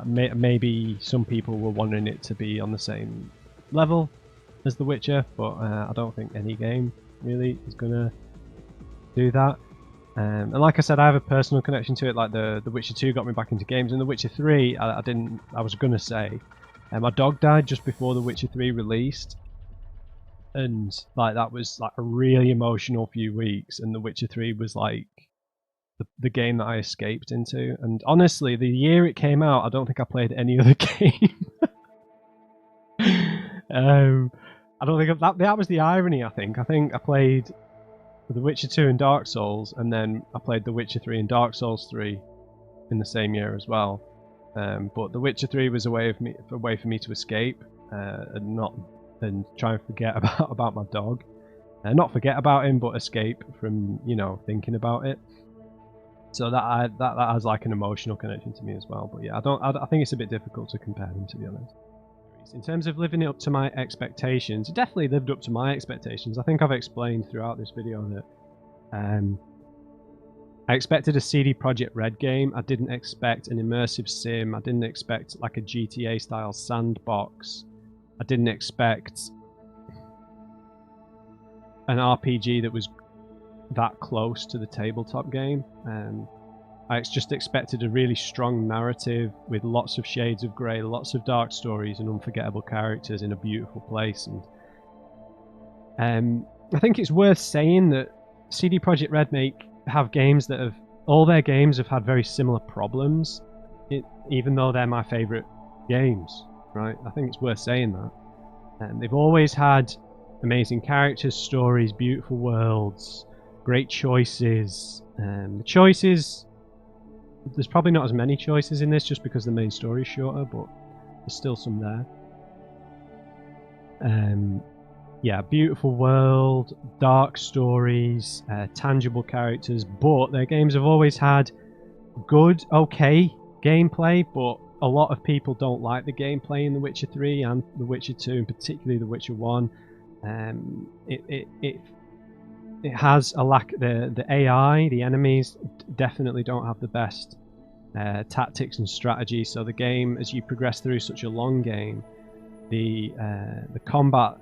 maybe some people were wanting it to be on the same level as The Witcher, but I don't think any game really is gonna do that. And like I said, I have a personal connection to it. Like the Witcher 2 got me back into games, and The Witcher 3, I didn't. I was gonna say. My dog died just before The Witcher 3 released, and like that was like a really emotional few weeks. And The Witcher 3 was like the game that I escaped into. And honestly, the year it came out, I don't think I played any other game. I don't think that was the irony. I think I played The Witcher 2 and Dark Souls, and then I played The Witcher 3 and Dark Souls 3 in the same year as well. But The Witcher 3 was a way for me to escape and try and forget about my dog. Not forget about him, but escape from thinking about it. So that has like an emotional connection to me as well. But yeah, I think it's a bit difficult to compare them, to be honest. In terms of living up to my expectations, it definitely lived up to my expectations. I think I've explained throughout this video that I expected a CD Projekt Red game. I didn't expect an immersive sim. I didn't expect like a GTA style sandbox. I didn't expect an RPG that was that close to the tabletop game. I just expected a really strong narrative with lots of shades of grey, lots of dark stories and unforgettable characters in a beautiful place. And I think it's worth saying that CD Projekt Red have games that all their games have had very similar problems, even though they're my favourite games, right? I think it's worth saying that. And they've always had amazing characters, stories, beautiful worlds, great choices. The choices, there's probably not as many choices in this just because the main story is shorter, but there's still some there. Yeah, beautiful world, dark stories, tangible characters, but their games have always had good, okay gameplay, but a lot of people don't like the gameplay in The Witcher 3 and The Witcher 2, and particularly The Witcher 1. It has a lack. The AI, the enemies definitely don't have the best tactics and strategy. So the game, as you progress through such a long game, the combat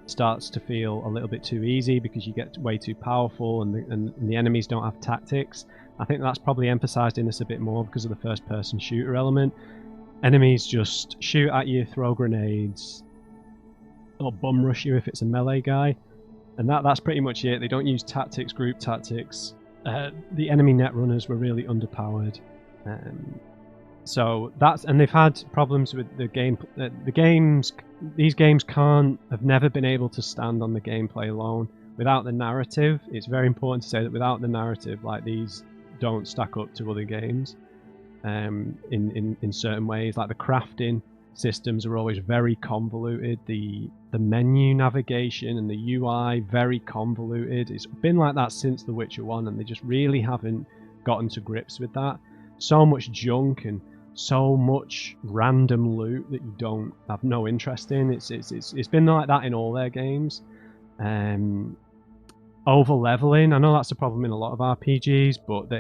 starts to feel a little bit too easy because you get way too powerful, and the enemies don't have tactics. I think that's probably emphasized in this a bit more because of the first-person shooter element. Enemies just shoot at you, throw grenades, or bum rush you if it's a melee guy. And that's pretty much it. They don't use tactics, group tactics. The enemy netrunners were really underpowered. So and they've had problems with the game. These games have never been able to stand on the gameplay alone. Without the narrative, it's very important to say that without the narrative, like, these don't stack up to other games. In certain ways, like the crafting systems are always very convoluted. The menu navigation and the UI very convoluted. It's been like that since The Witcher 1, and they just really haven't gotten to grips with that. So much junk and so much random loot that you don't have no interest in. It's been like that in all their games. Over leveling, I know that's a problem in a lot of RPGs, but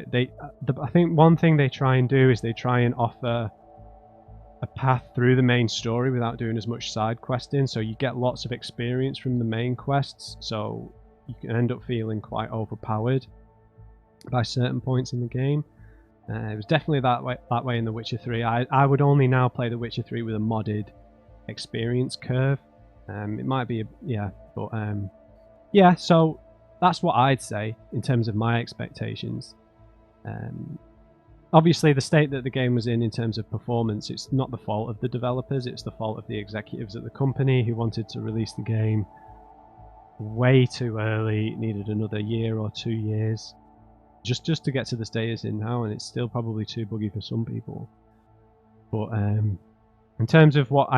I think one thing they try and do is they try and offer a path through the main story without doing as much side questing, so you get lots of experience from the main quests, so you can end up feeling quite overpowered by certain points in the game. It was definitely that way in The Witcher 3. I would only now play The Witcher 3 with a modded experience curve. It might be yeah, so that's what I'd say in terms of my expectations. Obviously, the state that the game was in terms of performance, it's not the fault of the developers, it's the fault of the executives at the company who wanted to release the game way too early, needed another year or 2 years just to get to the state it's in now, and it's still probably too buggy for some people. But in terms of what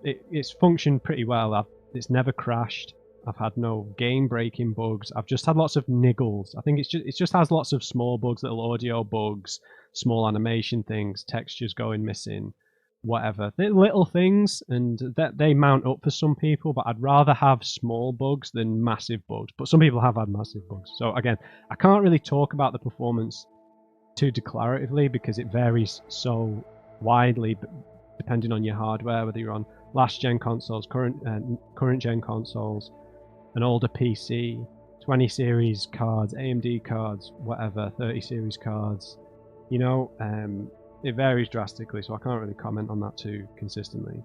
it's functioned pretty well. It's never crashed. I've had no game-breaking bugs. I've just had lots of niggles. I think it just has lots of small bugs, little audio bugs, small animation things, textures going missing, whatever. They're little things, and that they mount up for some people, but I'd rather have small bugs than massive bugs. But some people have had massive bugs. So again, I can't really talk about the performance too declaratively because it varies so widely depending on your hardware, whether you're on last-gen consoles, current-gen consoles, an older PC, 20 series cards, AMD cards, whatever, 30 series cards. It varies drastically, so I can't really comment on that too consistently.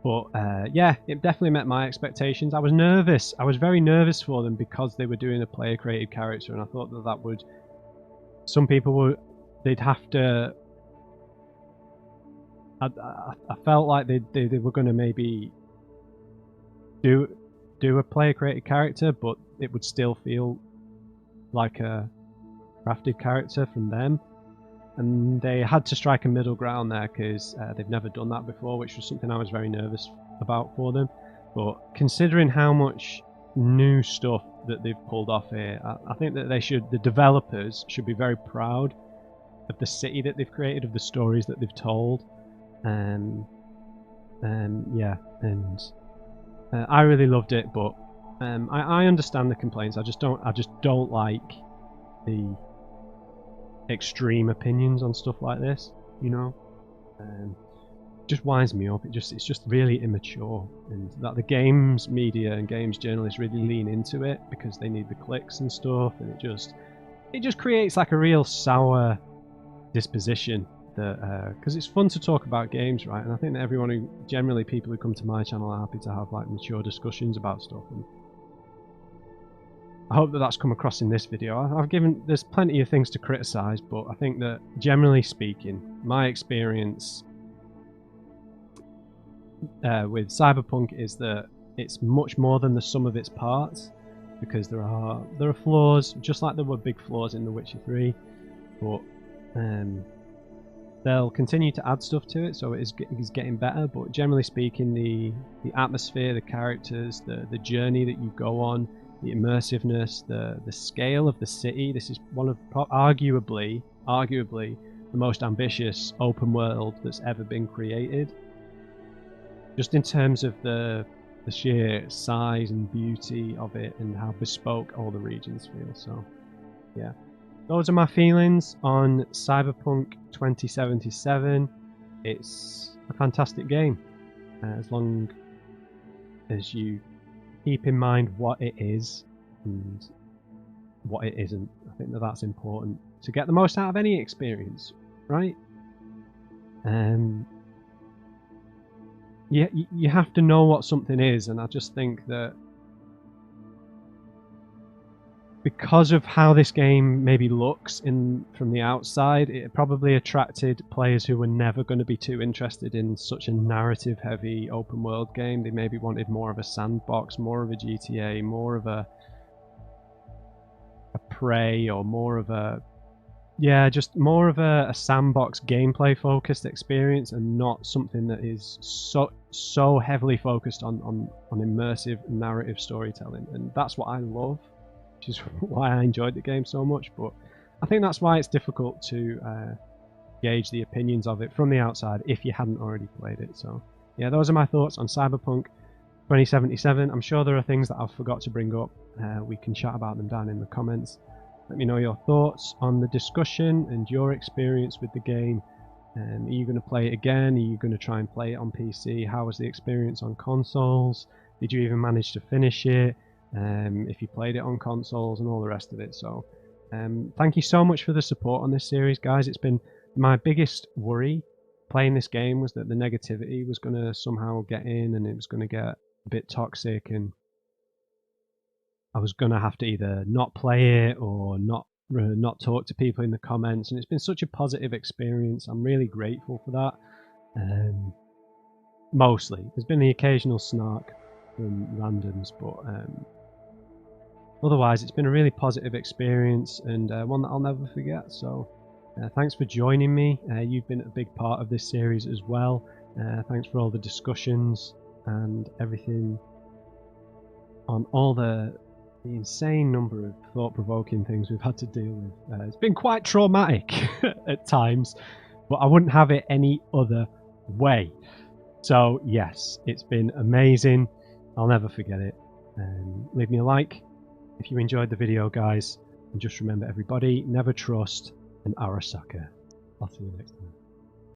But yeah, it definitely met my expectations. I was nervous. I was very nervous for them because they were doing a player-created character, and I thought that would... Some people they'd have to... I felt like they were going to maybe do a player created character, but it would still feel like a crafted character from them. And they had to strike a middle ground there because they've never done that before, which was something I was very nervous about for them. But considering how much new stuff that they've pulled off here, I think that the developers should be very proud of the city that they've created, of the stories that they've told. Yeah, and I really loved it, but I understand the complaints. I just don't like the extreme opinions on stuff like this, you know. Just winds me up. It's just really immature, and that the games media and games journalists really lean into it because they need the clicks and stuff, and it just creates like a real sour disposition. That because it's fun to talk about games, right? And I think that people who come to my channel are happy to have like mature discussions about stuff. And I hope that that's come across in this video. There's plenty of things to criticize, but I think that generally speaking, my experience with Cyberpunk is that it's much more than the sum of its parts, because there are flaws, just like there were big flaws in The Witcher 3, but they'll continue to add stuff to it, so it is getting better. But generally speaking, the atmosphere, the characters, the journey that you go on, the immersiveness, the scale of the city. This is one of arguably the most ambitious open world that's ever been created. Just in terms of the sheer size and beauty of it, and how bespoke all the regions feel. So, yeah. Those are my feelings on Cyberpunk 2077. It's a fantastic game, as long as you keep in mind what it is and what it isn't. I think that that's important to get the most out of any experience, right? You have to know what something is, and I just think that because of how this game maybe looks from the outside, it probably attracted players who were never going to be too interested in such a narrative-heavy open-world game. They maybe wanted more of a sandbox, more of a GTA, more of a Prey, or more of a sandbox gameplay-focused experience, and not something that is so heavily focused on immersive narrative storytelling. And that's what I love, which is why I enjoyed the game so much. But I think that's why it's difficult to gauge the opinions of it from the outside if you hadn't already played it. So yeah, those are my thoughts on Cyberpunk 2077. I'm sure there are things that I've forgot to bring up. We can chat about them down in the comments. Let me know your thoughts on the discussion and your experience with the game. Are you going to play it again? Are you going to try and play it on PC? How was the experience on consoles? Did you even manage to finish it? If you played it on consoles and all the rest of it. So thank you so much for the support on this series, guys. It's been my biggest worry playing this game, was that the negativity was going to somehow get in, and it was going to get a bit toxic, and I was going to have to either not play it or not talk to people in the comments. And it's been such a positive experience. I'm really grateful for that. Mostly there's been the occasional snark from randoms, but otherwise it's been a really positive experience, and one that I'll never forget. So thanks for joining me. You've been a big part of this series as well. Thanks for all the discussions and everything on all the insane number of thought-provoking things we've had to deal with. It's been quite traumatic at times, but I wouldn't have it any other way. So yes, it's been amazing. I'll never forget it. Leave me a like if you enjoyed the video, guys, and just remember, everybody, never trust an Arasaka. I'll see you next time.